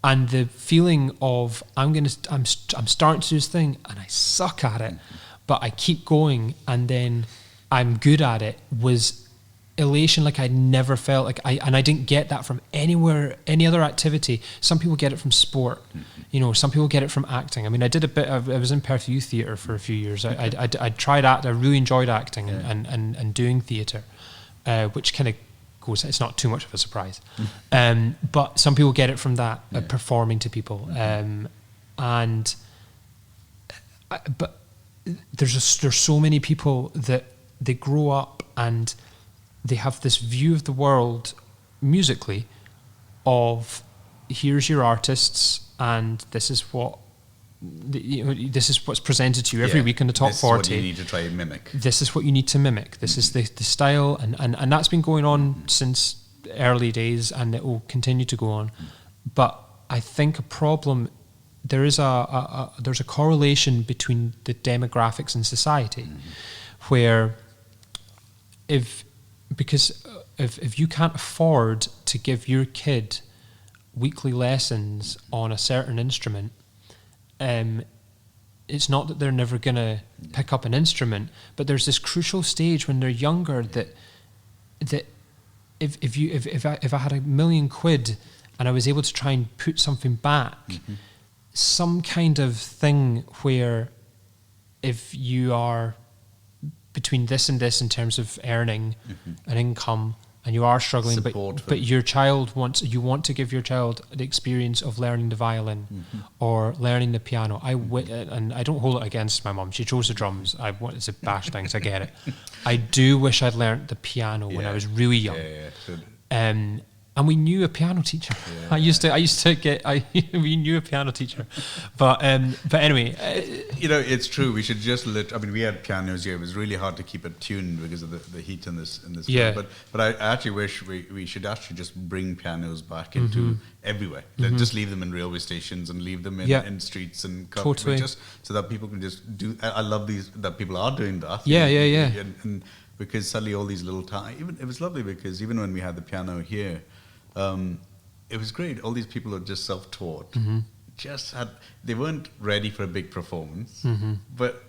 and the feeling of I'm starting to do this thing and I suck at it, but I keep going and then I'm good at it, was elation like I'd never felt. Like I didn't get that from anywhere, any other activity. Some people get it from sport, some people get it from acting. I mean, I did a bit of, I was in Perth Youth Theatre for a few years. I tried act. I really enjoyed acting and doing theatre, which kind of goes, it's not too much of a surprise. But some people get it from that, performing to people. But there's so many people that they grow up and they have this view of the world musically of here's your artists and this is what's presented to you every week in the top 40. This is what you need to try and mimic. This is what you need to mimic. This is the style, and that's been going on since early days, and it will continue to go on. But I think a problem, there's a correlation between the demographics in society, where if you can't afford to give your kid weekly lessons on a certain instrument, it's not that they're never going to pick up an instrument, but there's this crucial stage when they're younger that if I had £1 million and I was able to try and put something back, some kind of thing where if you are between this and this in terms of earning an income, and you are struggling, but your child you want to give your child the experience of learning the violin or learning the piano. And I don't hold it against my mum. She chose the drums. I wanted to bash things. I get it. I do wish I'd learned the piano when I was really young. And we knew a piano teacher. Yeah. We knew a piano teacher. But anyway. It's true. We should just we had pianos here. It was really hard to keep it tuned because of the heat in this Yeah. room. But I actually wish we should actually just bring pianos back into everywhere. Just leave them in railway stations and leave them in streets and Totally. just so that people can just do. I love that people are doing that. Yeah. And because suddenly all these little even it was lovely because even when we had the piano here, it was great. All these people are just self-taught. They weren't ready for a big performance, but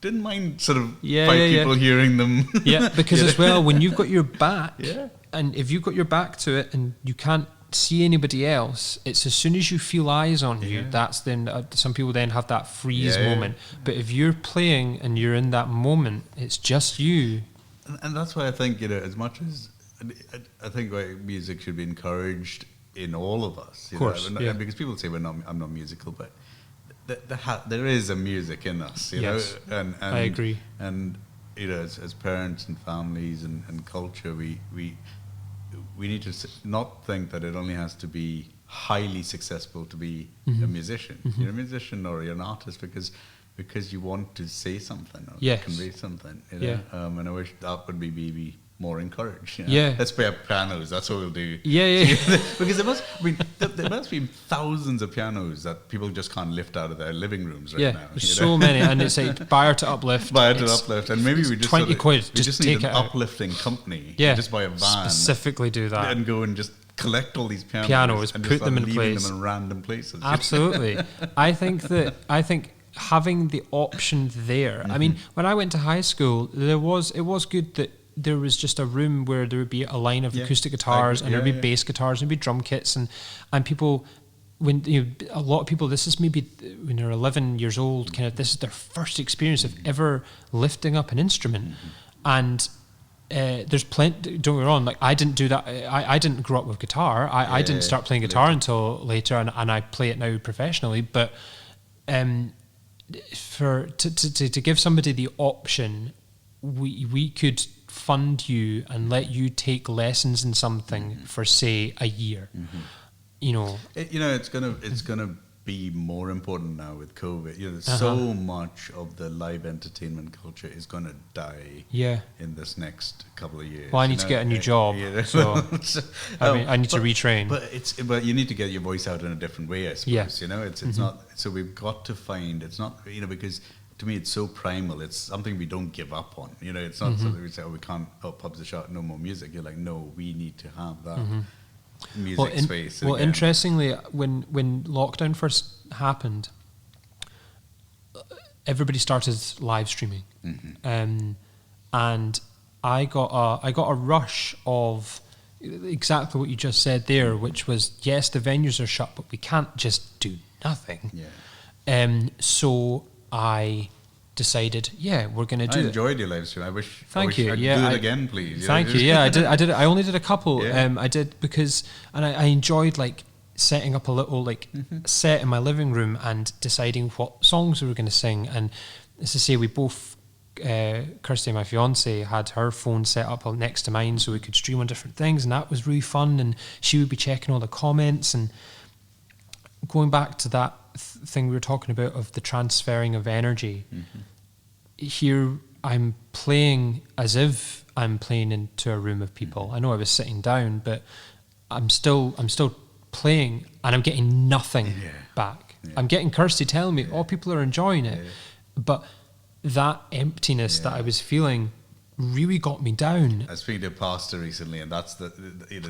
didn't mind sort of five people hearing them. Yeah, because as well, when you've got your back, Yeah. and if you've got your back to it and you can't see anybody else, it's as soon as you feel eyes on you, that's then, some people then have that freeze moment. But if you're playing and you're in that moment, it's just you. And that's why I think, as much as I think music should be encouraged in all of us. Of course, because people say I'm not musical, but there is a music in us, you know. And I agree. And as parents and families and culture, we need to not think that it only has to be highly successful to be a musician. You're a musician or you're an artist because you want to say something or convey something. And I wish that would be maybe more encouraged. Let's play up pianos. That's what we'll do. Because there must be thousands of pianos that people just can't lift out of their living rooms right now. There's so many, and it's like buyer to uplift, and maybe we just 20 quid. We just take need an it out. uplifting company. Yeah, just buy a van, specifically do that, and go and just collect all these pianos and put them in leaving place them in random places. Absolutely. I think having the option there. I mean, when I went to high school, it was good that there was just a room where there would be a line of acoustic guitars and there'd be bass guitars and there'd be drum kits and people, when a lot of people, this is maybe when they're 11 years old, kind of this is their first experience of ever lifting up an instrument. And there's plenty, don't get me wrong, like I didn't do that. I didn't grow up with guitar. I didn't start playing guitar until later, and I play it now professionally. But to give somebody the option, we could fund you and let you take lessons in something for say a year. It's gonna be more important now with COVID. So much of the live entertainment culture is gonna die in this next couple of years. Well, I need to get a new job, so I need to retrain. But you need to get your voice out in a different way, I suppose. It's not. So we've got to find. It's not. Because to me, it's so primal. It's something we don't give up on. It's not something we say, we can't. Pubs are shut, no more music. You're like, no, we need to have that. Music space. Well, interestingly, when lockdown first happened, everybody started live streaming, and I got a rush of exactly what you just said there, which was yes, the venues are shut, but we can't just do nothing. So I decided, we're going to do it. I enjoyed your live stream. I wish you. I'd do it again, please. Thank you. Yeah, I did. I only did a couple. I did because, and I enjoyed like setting up a little like set in my living room and deciding what songs we were going to sing. And as I say, we both, Kirsty, my fiance, had her phone set up next to mine so we could stream on different things, and that was really fun. And she would be checking all the comments and going back to that thing we were talking about of the transferring of energy. Here I'm playing as if I'm playing into a room of people. I know I was sitting down, but I'm still playing and I'm getting nothing back. I'm getting Kirsty telling me, people are enjoying it. But that emptiness that I was feeling really got me down. I was speaking to a pastor recently, and that's the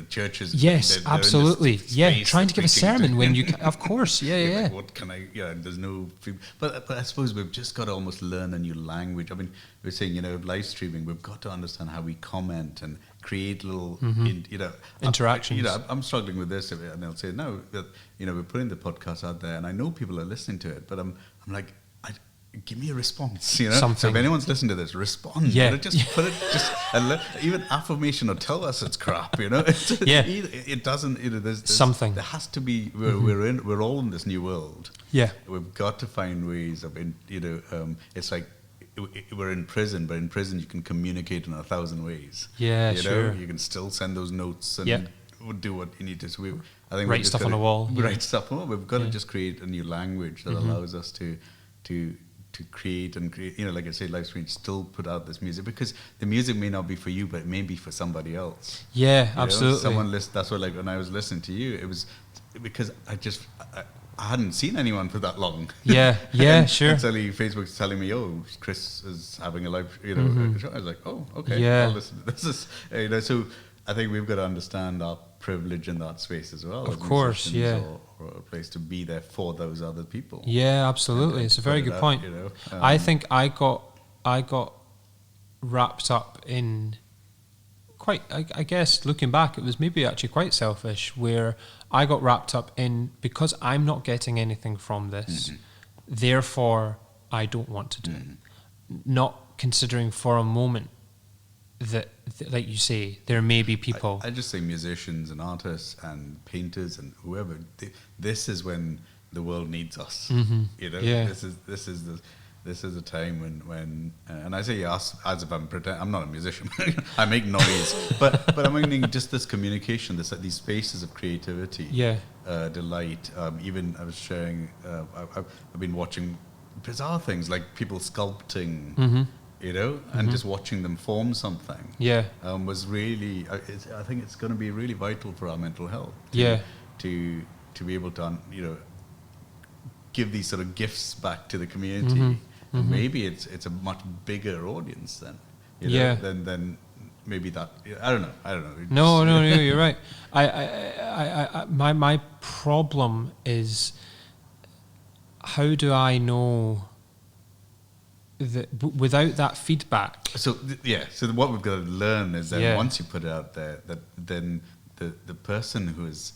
churches. Yes, absolutely. Trying to give a sermon when you can, of course. Like, what can I? There's no. But I suppose we've just got to almost learn a new language. I mean, we're saying live streaming. We've got to understand how we comment and create little interactions. I'm struggling with this, and they'll say no. That we're putting the podcast out there, and I know people are listening to it, but I'm like. Give me a response, Something. So if anyone's listening to this, respond. Just put it, even affirmation or tell us it's crap, It doesn't. There's something. There has to be. We're all in this new world. Yeah. We've got to find ways of, it's like we're in prison, but in prison you can communicate in 1,000 ways. Yeah, sure. You can still send those notes and do what you need to. So I think Write stuff on the wall. Write stuff on the wall. We've got to just create a new language that allows us to create and create. You know, like I say, live stream, still put out this music, because the music may not be for you, but it may be for somebody else. Yeah, You know, absolutely. someone that's what, like when I was listening to you, it was because I hadn't seen anyone for that long. Yeah, and sure. And suddenly Facebook's telling me, "Oh, Chris is having a live, you know, show." I was like, "Oh, okay, Yeah. I'll listen to this." You know, so I think we've got to understand our privilege in that space as well. Of as course, musicians, yeah. or a place to be there for those other people. Yeah, absolutely. And It's a put very it good out, point. you know. I think I got wrapped up in quite. I guess looking back, it was maybe actually quite selfish, where I got wrapped up in, because I'm not getting anything from this, therefore I don't want to do it. Not considering for a moment that, like you say, there may be people. I just say musicians and artists and painters and whoever. This is when the world needs us. You know, Yeah. this is a time when and I say us as if I'm not a musician. I make noise, but I mean just this communication, these spaces of creativity, Yeah. delight. Even I was sharing. I've been watching bizarre things like people sculpting. You know, and just watching them form something. Yeah. Was really. I think it's going to be really vital for our mental health. Yeah. To be able to give these sort of gifts back to the community, and maybe it's a much bigger audience then. You know, Yeah. Than maybe that. I don't know. No, you're right. My problem is, how do I know that without that feedback? So so what we've got to learn is that Yeah. once you put it out there, that then the person who's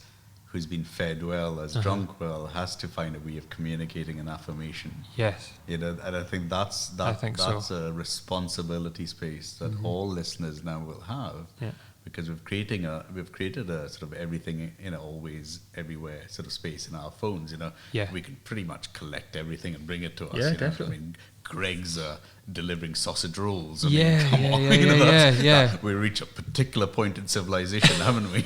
been fed well, has drunk well, has to find a way of communicating an affirmation. Yes. You know, and I think that's a responsibility space that all listeners now will have. Yeah. Because we've created a sort of everything, you know, always everywhere sort of space in our phones. You know, Yeah. we can pretty much collect everything and bring it to us. Yeah, you know? definitely. I mean, Greg's delivering sausage rolls. I Yeah, mean, come yeah, on, yeah, you know, yeah. we reach a particular point in civilization, haven't we?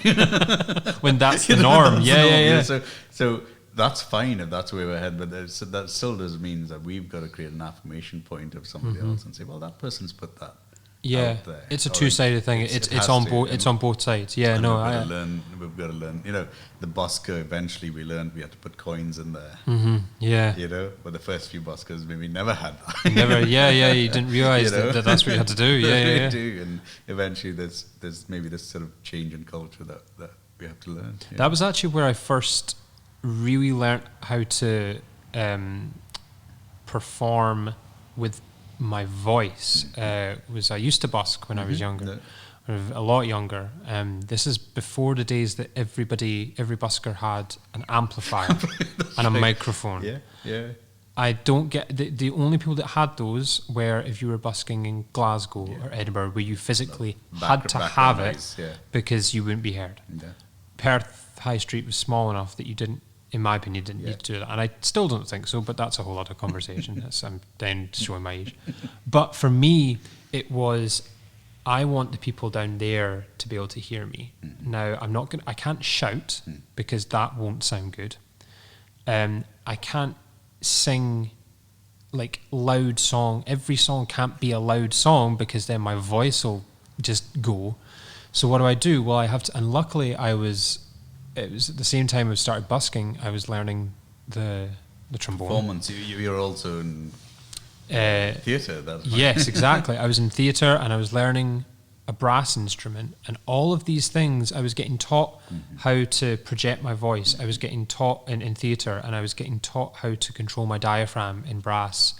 When that's the You know, norm. that's Yeah, the yeah, norm, yeah. So that's fine if that's where we're headed, but that still does mean that we've got to create an affirmation point of somebody else and say, well, that person's put that. Yeah, out there. it's a Or two-sided thing. it It's has on to, both. and- It's on both sides. Yeah, and no, we've got to learn. You know, the busker. Eventually, we learned we had to put coins in there. yeah. You know, but the first few buskers maybe never had that. Never. Yeah. You didn't realize You know? that's what you had to do. Yeah, They yeah. do, and eventually there's maybe this sort of change in culture that we have to learn. Yeah. That was actually where I first really learnt how to perform with my voice. Was I used to busk when I was younger, a lot younger. This is before the days that every busker had an amplifier and a microphone. Yeah. I don't get the only people that had those were if you were busking in Glasgow or Edinburgh, where you physically had to have it noise, yeah. because you wouldn't be heard. Yeah. Perth High Street was small enough that you didn't, in my opinion, need to do that, and I still don't think so. But that's a whole other conversation. I'm then showing my age. But for me, it was, I want the people down there to be able to hear me. Now I can't shout because that won't sound good. I can't sing like loud song. Every song can't be a loud song because then my voice will just go. So what do? Well, I have to, and luckily it was at the same time I started busking, I was learning the trombone. Performance. You're also in theatre. That's right. Yes, exactly. I was in theatre and I was learning a brass instrument, and all of these things I was getting taught how to project my voice. I was getting taught in theatre, and I was getting taught how to control my diaphragm in brass,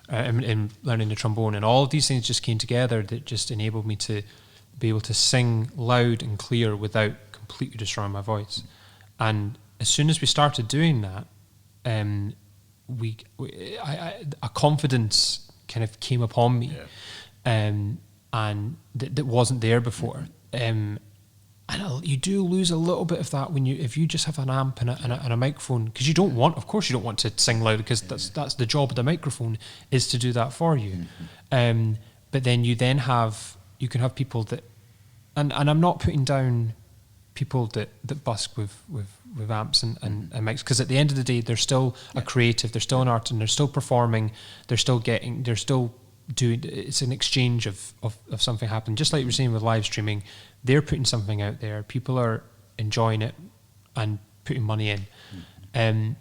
in learning the trombone, and all of these things just came together that just enabled me to be able to sing loud and clear without completely destroying my voice. And as soon as we started doing that, a confidence kind of came upon me. And that wasn't there before. And you do lose a little bit of that if you just have an amp and a microphone, because you don't want to sing loud, because that's the job of the microphone, is to do that for you. But then you can have people that, and I'm not putting down people that busk with amps and mics, because at the end of the day they're still a creative, they're still an artist, and they're still performing, they're still doing, it's an exchange of something happening. Just like you were saying with live streaming, they're putting something out there, people are enjoying it and putting money in.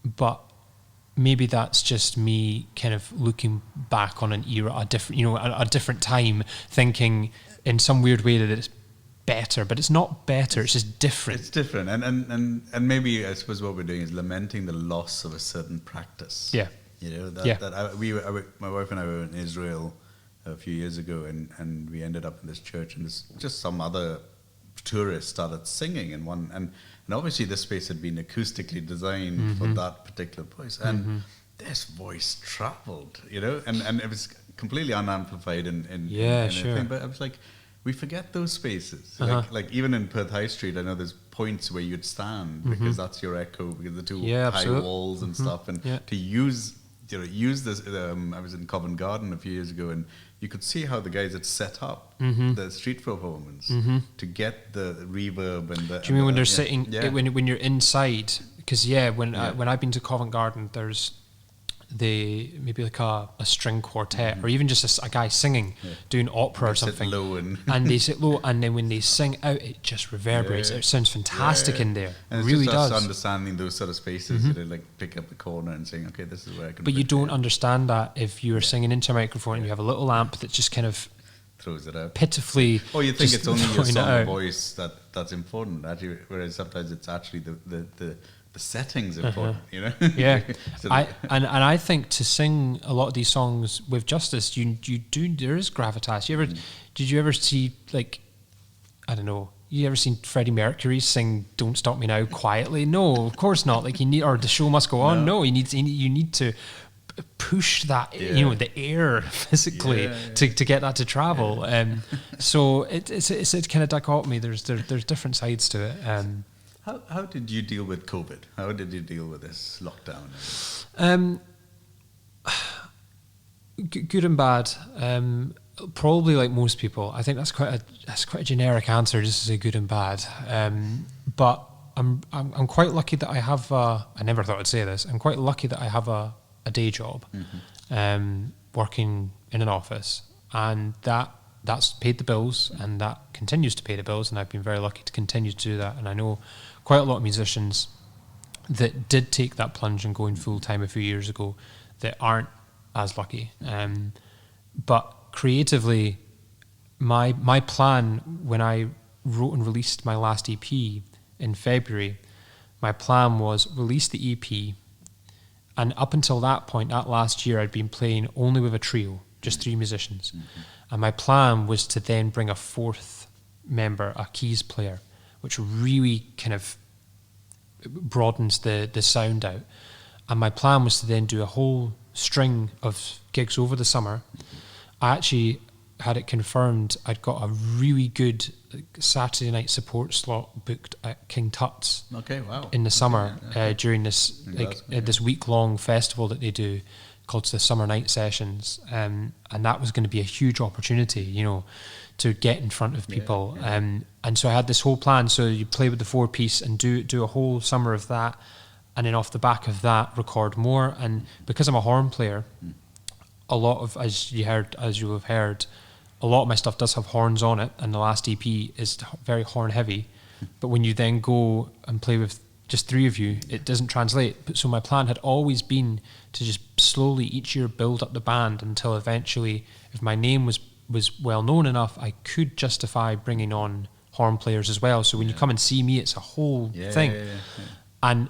But maybe that's just me kind of looking back on an era, a different time, thinking in some weird way that it's better, but it's not better, it's just different. It's different, and maybe I suppose what we're doing is lamenting the loss of a certain practice. Yeah. You know, my wife and I were in Israel a few years ago, and we ended up in this church, and just some other tourists started singing in one, and obviously this space had been acoustically designed for that particular voice, and this voice traveled, you know, and it was completely unamplified in sure. thing, but I was like, we forget those spaces. Like even in Perth High Street, I know there's points where you'd stand because that's your echo, because the two high walls and stuff, and to use this. I was in Covent Garden a few years ago, and you could see how the guys had set up the street performance to get the reverb and the. Do you mean when they're sitting when you're inside? Because when I've been to Covent Garden, there's maybe like a string quartet or even just a guy singing, doing opera or something, low and they sit low, and then when they sing out, it just reverberates. It sounds fantastic in there. And it it's really just does. Understanding those sort of spaces, like pick up the corner and saying, okay, this is where I can. But you don't understand that if you are singing into a microphone and you have a little amp that just kind of throws it out pitifully. Oh, you think it's only your song voice that's important, actually, whereas sometimes it's actually the setting's important, you know. Yeah, I think to sing a lot of these songs with justice, you do, there is gravitas. Did you ever see, like, I don't know, you ever seen Freddie Mercury sing "Don't Stop Me Now" quietly? No, of course not. Like, or "The Show Must Go On." No, you need to push that, the air physically to get that to travel. So it's a kind of dichotomy. There's different sides to it. How did you deal with COVID? How did you deal with this lockdown? Good and bad. Probably like most people. I think that's quite a generic answer, just to say good and bad. But I'm quite lucky that I have. I never thought I'd say this. I'm quite lucky that I have a day job, working in an office, and that's paid the bills, and that continues to pay the bills, and I've been very lucky to continue to do that. And I know quite a lot of musicians that did take that plunge and going full time a few years ago that aren't as lucky. But creatively, my plan when I wrote and released my last EP in February, my plan was release the EP, and up until that point, that last year, I'd been playing only with a trio, just 3 musicians. And my plan was to then bring a 4th member, a keys player, which really kind of broadens the sound out. And my plan was to then do a whole string of gigs over the summer. I actually had it confirmed. I'd got a really good Saturday night support slot booked at King Tut's. Okay, wow. In the summer, during this this week-long festival that they do, called the Summer Night Sessions, and that was going to be a huge opportunity, to get in front of people. And so I had this whole plan. So you play with the 4-piece and do a whole summer of that, and then off the back of that, record more. And because I'm a horn player, a lot of, as you have heard, a lot of my stuff does have horns on it, and the last EP is very horn heavy. But when you then go and play with just 3 of you, it doesn't translate. So my plan had always been to just slowly each year build up the band until eventually, if my name was well known enough, I could justify bringing on horn players as well. So when you come and see me, it's a whole thing. And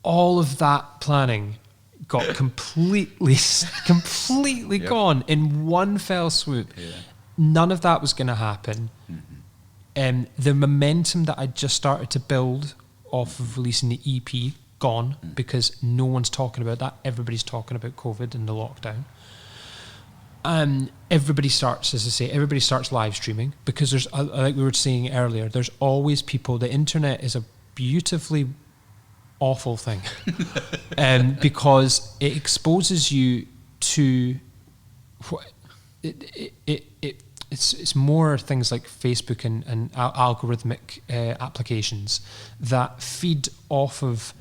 all of that planning got completely gone in one fell swoop. None of that was going to happen. The momentum that I just started to build off of releasing the EP, gone, because no one's talking about that. Everybody's talking about COVID and the lockdown. Everybody starts live streaming, because there's, like we were saying earlier, there's always people. The internet is a beautifully awful thing, because it exposes you to it's more things like Facebook and algorithmic applications that feed off of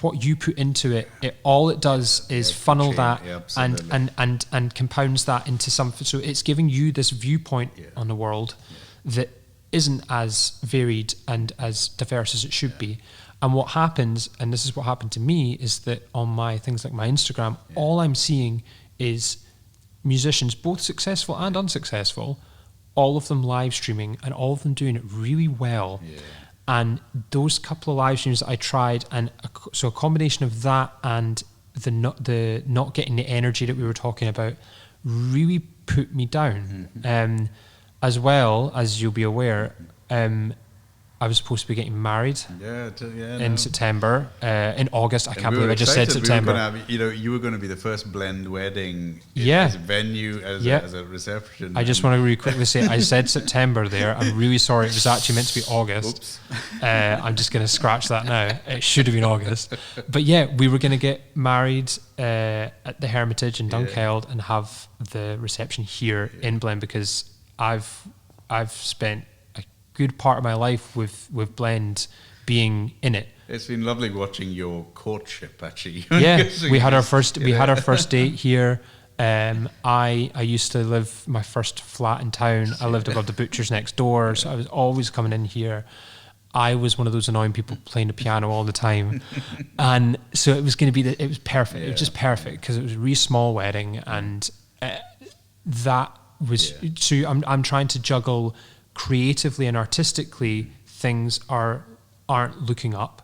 what you put into it. All it does is funnel that and compounds that into something. So it's giving you this viewpoint on the world that isn't as varied and as diverse as it should be. And what happens, and this is what happened to me, is that on my things like my Instagram, all I'm seeing is musicians, both successful and unsuccessful, all of them live streaming and all of them doing it really well. And those couple of live streams that I tried, and so a combination of that and the not getting the energy that we were talking about really put me down. As well as you'll be aware, I was supposed to be getting married in September. In August, I can't believe I just said September. You were going to be the first blend wedding as a venue, as a reception. I just want to really quickly say, I said September there. I'm really sorry. It was actually meant to be August. I'm just going to scratch that now. It should have been August. But we were going to get married at the Hermitage in Dunkeld and have the reception here in Blend, because I've spent good part of my life with Blend being in it. It's been lovely watching your courtship, actually. We had our first date here. I used to live my first flat in town. I lived above the butcher's next door, so I was always coming in here. I was one of those annoying people playing the piano all the time, and so it was going to be it was perfect. It was just perfect because it was a really small wedding, and that was so. I'm trying to juggle creatively and artistically. Things aren't looking up.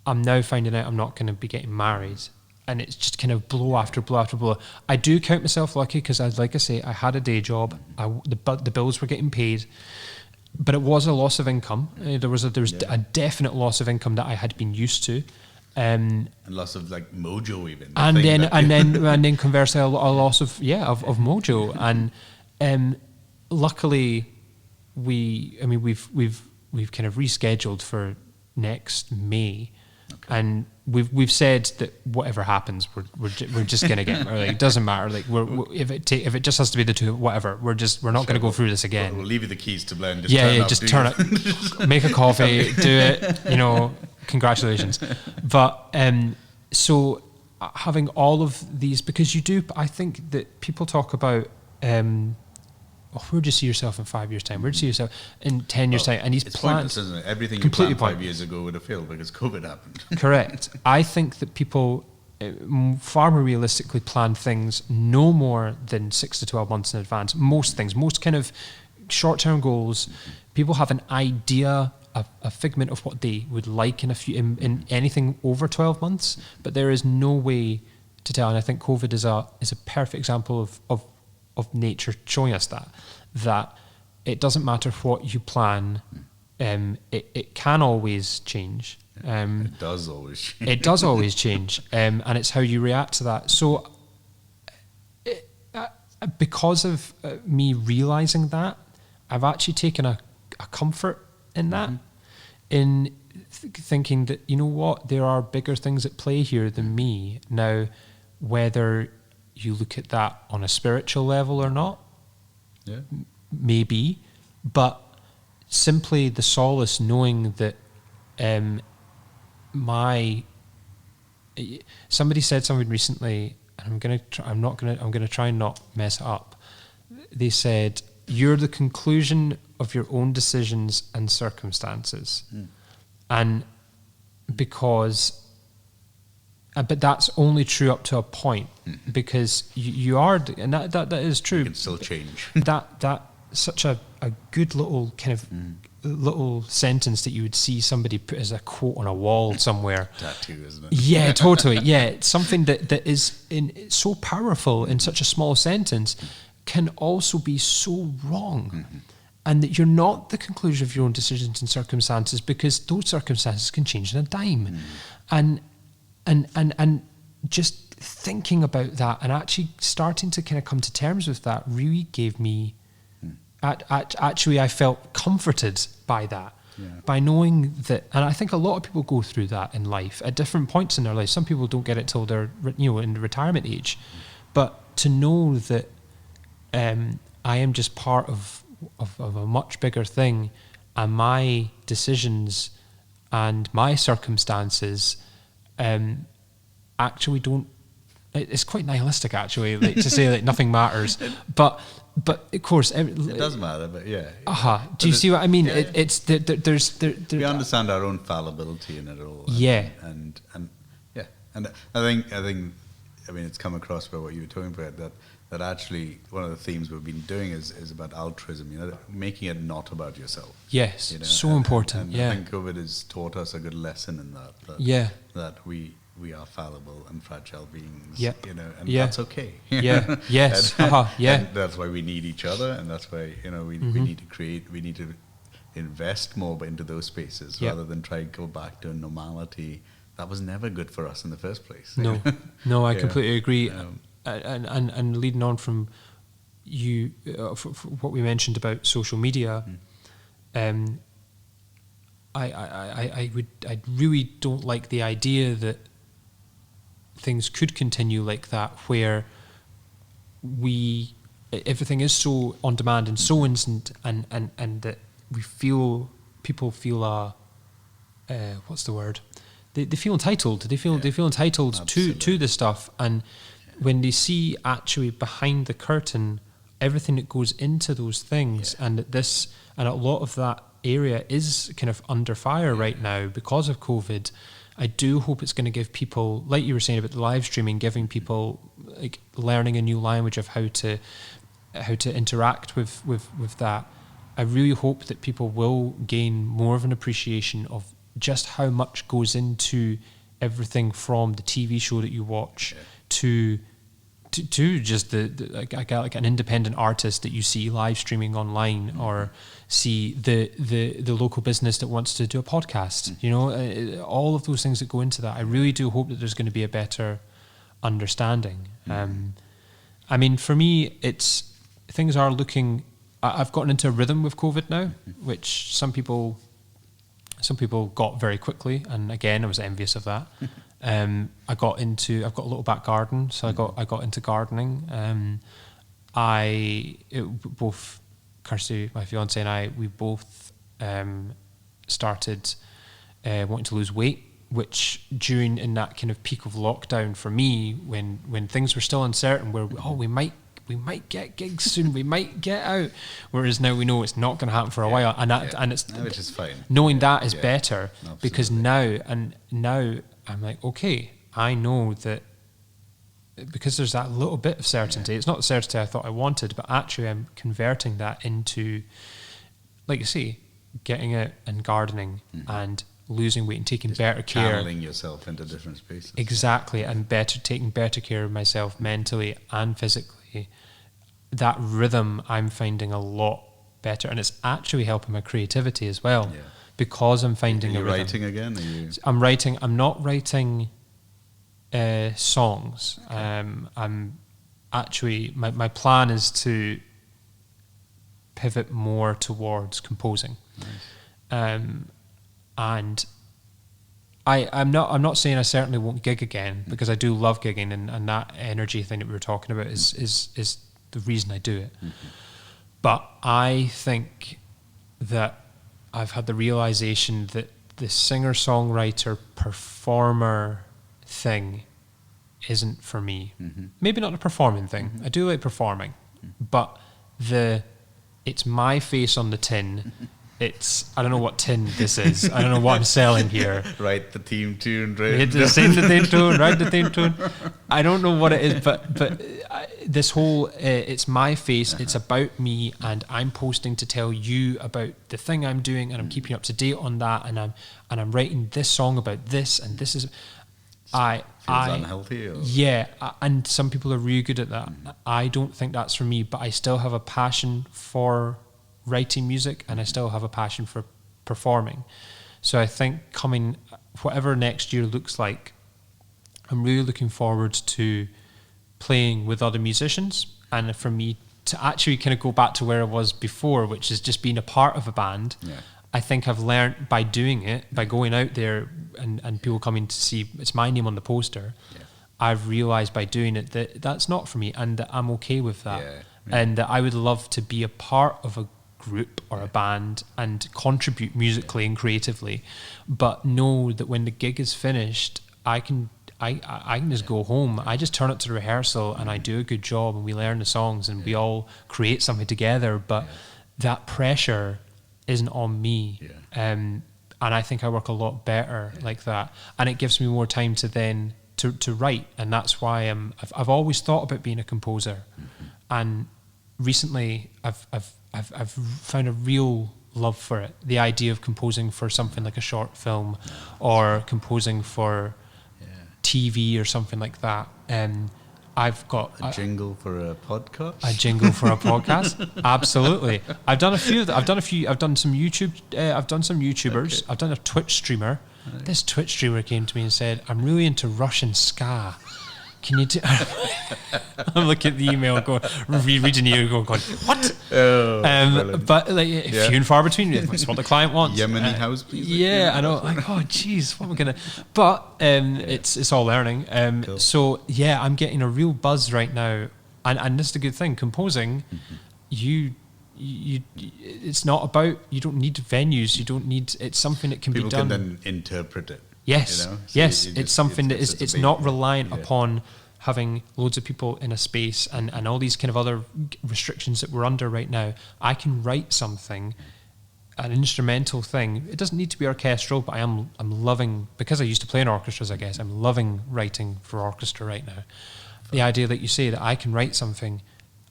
I'm now finding out I'm not going to be getting married, and it's just kind of blow after blow after blow. I do count myself lucky because, like I say, I had a day job. The bills were getting paid, but it was a loss of income. There was a definite loss of income that I had been used to, and loss of like mojo even. And then conversely a loss of mojo. And luckily, we've kind of rescheduled for next May, and we've said that whatever happens, we're just gonna get married. Like, it doesn't matter. Like if it just has to be the two, whatever. We're not gonna go through this again. We'll leave you the keys to Blend. Just turn it, make a coffee, do it. Congratulations. But so having all of these, because I think that people talk about. Where do you see yourself in 5 years' time? Where do you see yourself in 10 years' time? And these plans, pointless, isn't it? Everything you planned 5 years ago would have failed because COVID happened. Correct. I think that people far more realistically plan things no more than 6 to 12 months in advance. Most things, most kind of short-term goals, people have an idea, a figment of what they would like in anything over 12 months, but there is no way to tell. And I think COVID is a perfect example of nature showing us that it doesn't matter what you plan, it can always change. It does always change. It does always change, and it's how you react to that. So because of me realising that, I've actually taken a comfort in that, in thinking that, you know what, there are bigger things at play here than me. Now, whether you look at that on a spiritual level or not, maybe, but simply the solace knowing that somebody said something recently, and I'm gonna try and not mess it up. They said, "You're the conclusion of your own decisions and circumstances," and because. But that's only true up to a point, because you are, and that is true. You can still change. That's such a good little kind of little sentence that you would see somebody put as a quote on a wall somewhere. Tattoo, isn't it? Yeah, totally. Yeah, it's something that is so powerful in such a small sentence, can also be so wrong. And that you're not the conclusion of your own decisions and circumstances, because those circumstances can change in a dime. And just thinking about that and actually starting to kind of come to terms with that really gave me, actually I felt comforted by that, by knowing that, and I think a lot of people go through that in life at different points in their life. Some people don't get it till they're in the retirement age, but to know that I am just part of a much bigger thing, and my decisions and my circumstances actually don't. It's quite nihilistic, actually, like, to say that nothing matters. But of course, it does matter. But yeah. Do you see what I mean? Yeah. There's we understand our own fallibility in it all. And yeah, and I think I mean it's come across by what you were talking about that actually one of the themes we've been doing is about altruism. You know, making it not about yourself. Yes, you know? so important. And I think COVID has taught us a good lesson in that. That we are fallible and fragile beings. Yeah. You know, and that's okay. Yeah. Yes. And that's why we need each other, and that's why we need to invest more into those spaces rather than try to go back to a normality that was never good for us in the first place. No, I completely agree. And leading on from you, for what we mentioned about social media, I really don't like the idea that things could continue like that, where everything is so on demand and so instant, and that people feel what's the word? They feel entitled. They feel entitled to the stuff, and when they see actually behind the curtain everything that goes into those things, and a lot of that area is kind of under fire right now because of COVID. I do hope it's going to give people, like you were saying about the live streaming, giving people like learning a new language of how to interact with that. I really hope that people will gain more of an appreciation of just how much goes into everything from the TV show that you watch to just like an independent artist that you see live streaming online, or see the local business that wants to do a podcast. You know, all of those things that go into that. I really do hope that there's going to be a better understanding. I mean, for me, things are looking. I've gotten into a rhythm with COVID now, which some people got very quickly, and again, I was envious of that. I've got a little back garden, so I got into gardening. Both Kirsty, my fiance, and I, we both started wanting to lose weight, which in that kind of peak of lockdown for me, when things were still uncertain, where we might get gigs soon, we might get out, whereas now we know it's not going to happen for a while, and it's which is fine. Knowing that is better, absolutely. Because now I'm like, okay, I know that, because there's that little bit of certainty. It's not the certainty I thought I wanted, but actually I'm converting that into, like you say, getting out and gardening and losing weight and taking better care. Channeling yourself into different spaces. Exactly, and taking better care of myself mentally and physically. That rhythm I'm finding a lot better, and it's actually helping my creativity as well. Yeah. Because I'm finding a rhythm. Are you writing again? I'm writing. I'm not writing songs. Okay. I'm actually, my plan is to pivot more towards composing. Nice. And I'm not saying I certainly won't gig again, because I do love gigging, and that energy thing that we were talking about is the reason I do it. Mm-hmm. But I think that I've had the realization that the singer-songwriter performer thing isn't for me. Mm-hmm. Maybe not the performing thing. Mm-hmm. I do like performing, but it's my face on the tin. I don't know what tin this is. I don't know what I'm selling here. Write the theme tune. Sing the theme tune. Write the theme tune. I don't know what it is, but this whole it's my face. It's about me, and I'm posting to tell you about the thing I'm doing, and I'm keeping up to date on that, and I'm writing this song about this, and this is. Feels unhealthy. Or? Yeah, and some people are really good at that. I don't think that's for me, but I still have a passion for writing music, and I still have a passion for performing. So I think whatever next year looks like, I'm really looking forward to playing with other musicians, and for me to actually kind of go back to where I was before, which is just being a part of a band. Yeah. I think I've learned by doing it, by going out there and people coming to see it's my name on the poster. Yeah. I've realised by doing it that that's not for me, and that I'm okay with that. Yeah. and that I would love to be a part of a group or a band and contribute musically and creatively, but know that when the gig is finished, I can just go home. I just turn up to the rehearsal and I do a good job and we learn the songs and we all create something together, but that pressure isn't on me. And I think I work a lot better like that, and it gives me more time to then to write, and that's why I've always thought about being a composer, and recently I've found a real love for it. The idea of composing for something like a short film, or composing for TV or something like that. I've got a jingle for a podcast. A jingle for a podcast, absolutely. I've done some YouTube. I've done some YouTubers. Okay. I've done a Twitch streamer. Right. This Twitch streamer came to me and said, "I'm really into Russian ska. Can you do?" I'm looking at the email, going, reading the email, going, "What?" But like, few and far between. That's what the client wants. Yemeni house music. Yeah, I know. Like, oh, geez, what am I gonna? But it's all learning. Cool. So yeah, I'm getting a real buzz right now, and this is a good thing. Composing, you. It's not about. You don't need venues. You don't need. It's something that can be done. People can then interpret it. Yes, you know? So yes, it's something that is. It's not reliant upon having loads of people in a space and all these kind of other restrictions that we're under right now. I can write something, an instrumental thing. It doesn't need to be orchestral, but I'm loving, because I used to play in orchestras, I guess, I'm loving writing for orchestra right now. The idea that you say that I can write something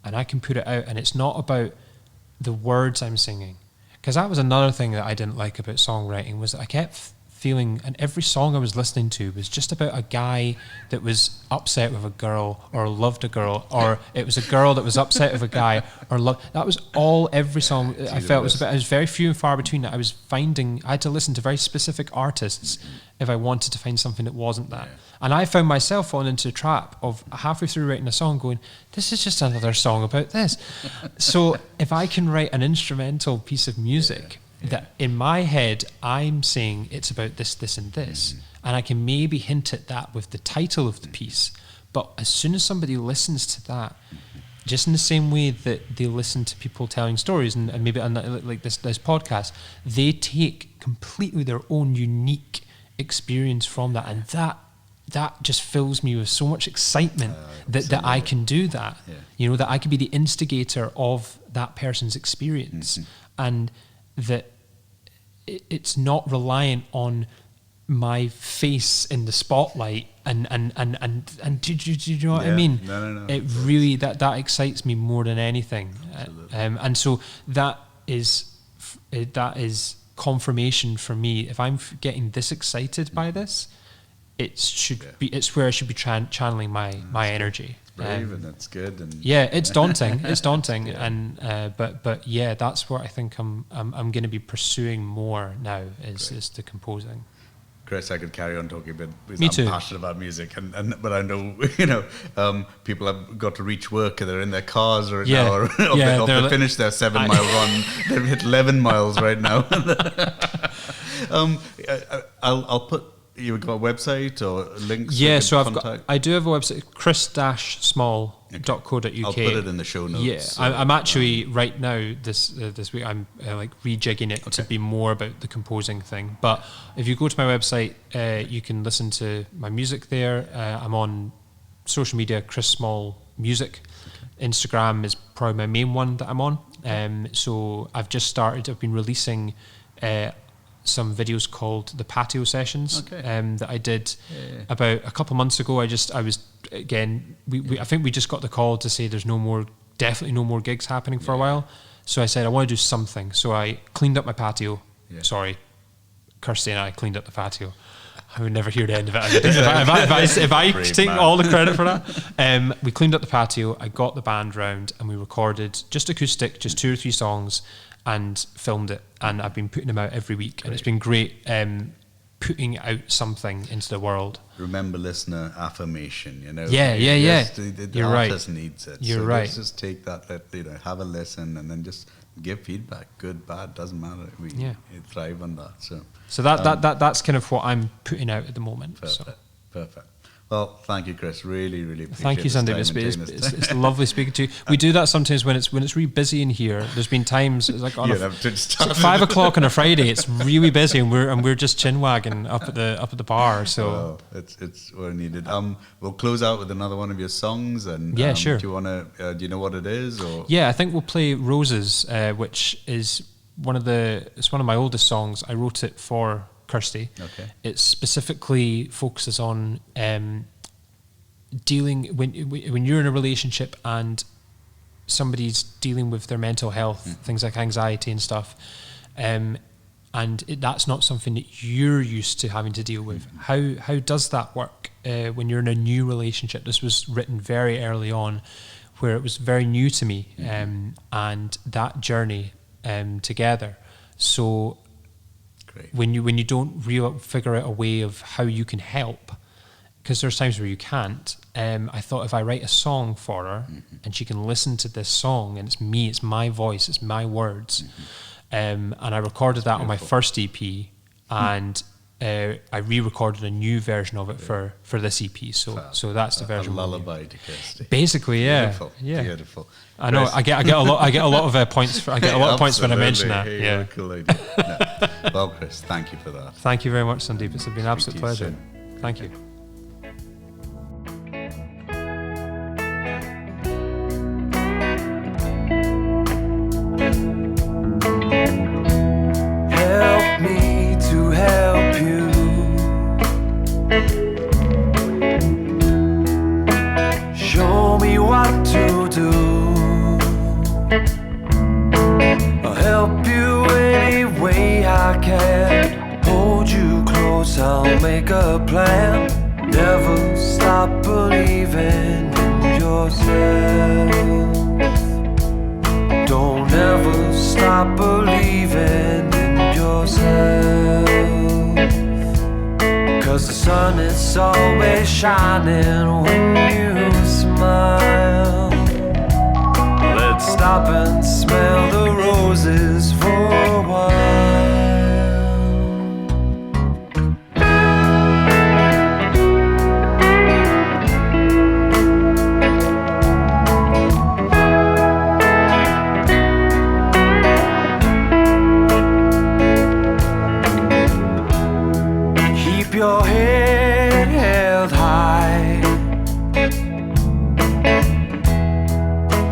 and I can put it out, and it's not about the words I'm singing. Because that was another thing that I didn't like about songwriting, was that I kept feeling, and every song I was listening to was just about a guy that was upset with a girl or loved a girl, or it was a girl that was upset with a guy or loved. That was all every song I felt was about. It was very few and far between that. I had to listen to very specific artists if I wanted to find something that wasn't that. And I found myself falling into a trap of halfway through writing a song going, this is just another song about this. So if I can write an instrumental piece of music that in my head I'm saying it's about this, this and this, and I can maybe hint at that with the title of the piece, but as soon as somebody listens to that, just in the same way that they listen to people telling stories and maybe like this podcast, they take completely their own unique experience from that, and that just fills me with so much excitement that I can do that. You know, that I can be the instigator of that person's experience, and that it's not reliant on my face in the spotlight and do you know what I mean? No. It really that excites me more than anything, and so that is confirmation for me. If I'm getting this excited by this, it's where I should be channeling my energy. Brave, and that's good. And it's daunting. It's daunting, and but yeah, that's what I think I'm going to be pursuing more now is the composing. Chris, I could carry on talking, but Me too. I'm passionate about music, but I know people have got to reach work and they're in their cars right now, or they finished their 7 mile run. They've hit 11 miles right now. I'll put. You've got a website or links? Yeah, so I do have a website, chris-small.co.uk. I'll put it in the show notes. Yeah, I'm actually right now this week I'm like rejigging it to be more about the composing thing. But if you go to my website, you can listen to my music there. I'm on social media, Chris Small Music. Instagram is probably my main one that I'm on. So I've been releasing some videos called the Patio Sessions that I did about a couple months ago. I was again, I think we just got the call to say there's definitely no more gigs happening for a while. So I said I want to do something. So I cleaned up my patio. Sorry, Kirsty and I cleaned up the patio. I would never hear the end of it. If I take all the credit for that. We cleaned up the patio. I got the band round and we recorded just acoustic, just 2 or 3 songs, and filmed it, and I've been putting them out every week. And it's been great putting out something into the world. Remember, listener, affirmation, you know. Yeah. The You're artist right. needs it. You're so right. Let's just take that, have a listen, and then just give feedback. Good, bad, doesn't matter. We thrive on that. So that's kind of what I'm putting out at the moment. Perfect. Well, thank you, Chris. Really, really appreciate it. Thank you, Sandeep. It's lovely speaking to you. We do that sometimes when it's really busy in here. There's been times it's like on it's like 5 o'clock on a Friday. It's really busy, and we're just chin wagging up at the bar. So it's what needed. We'll close out with another one of your songs, and yeah, sure. Do you want to? Do you know what it is? Or yeah, I think we'll play Roses, which is it's one of my oldest songs. I wrote it for Kirsty. Okay. It specifically focuses on dealing when you're in a relationship and somebody's dealing with their mental health, things like anxiety and stuff, and that's not something that you're used to having to deal with. How does that work when you're in a new relationship? This was written very early on, where it was very new to me, and that journey together. So when you don't figure out a way of how you can help, because there's times where you can't, I thought if I write a song for her and she can listen to this song, and it's me, it's my voice, it's my words, and I recorded that on my first EP, and I re-recorded a new version of it for this EP. So that's the version. A lullaby to Kirsty. Basically, yeah. Beautiful. Yeah. Beautiful. I know. I get a lot of points. I get a lot of points when I mention that. Hey, Yeah. Cool idea. No. Well, Chris, thank you for that. Thank you very much, Sandeep. It's been an absolute to you pleasure. soon. Thank you. Help me to help you. Show me what to do. I'll help you any way I can. Hold you close, I'll make a plan. Never stop believing in yourself. Don't ever stop believing in yourself. 'Cause the sun is always shining when you smile. Let's stop and smell the roses for a while. Your head held high,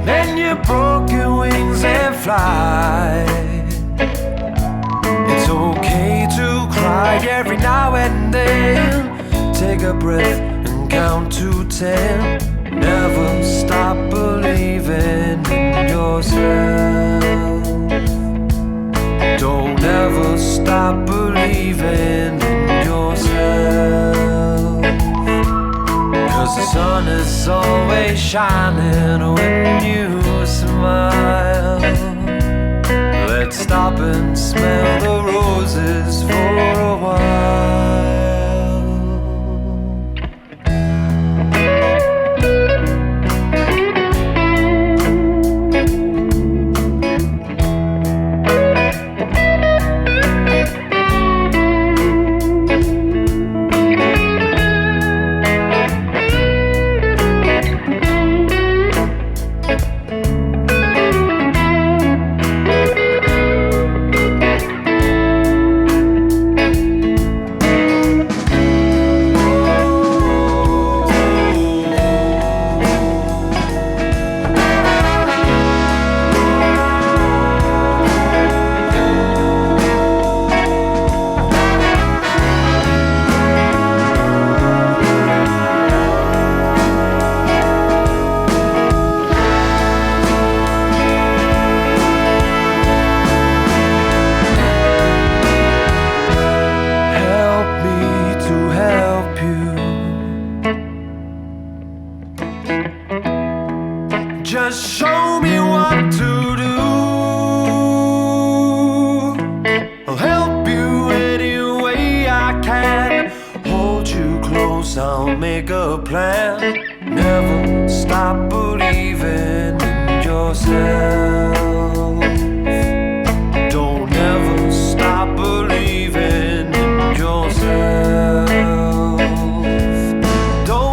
then you broke your wings and fly. It's okay to cry every now and then. Take a breath and count to 10. Never stop believing in yourself. Don't ever stop believing in yourself. 'Cause the sun is always shining when you smile. Let's stop and smell the roses for a while. Just show me what to do. I'll help you any way I can. Hold you close, I'll make a plan. Never stop believing in yourself. Don't ever stop believing in yourself. Don't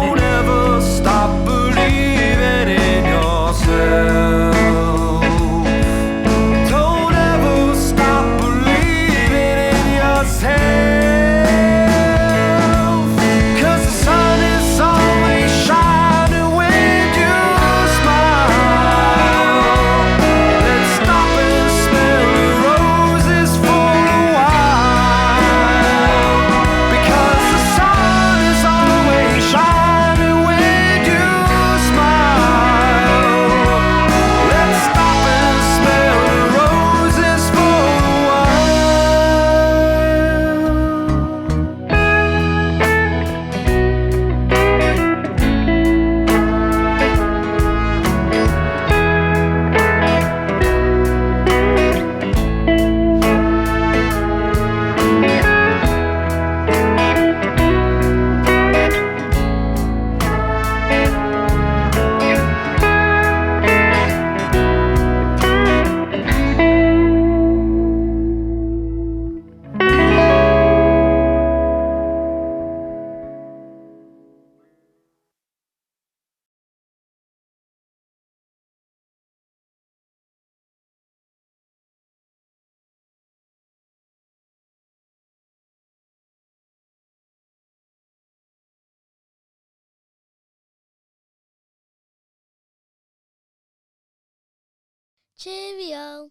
Cheerio.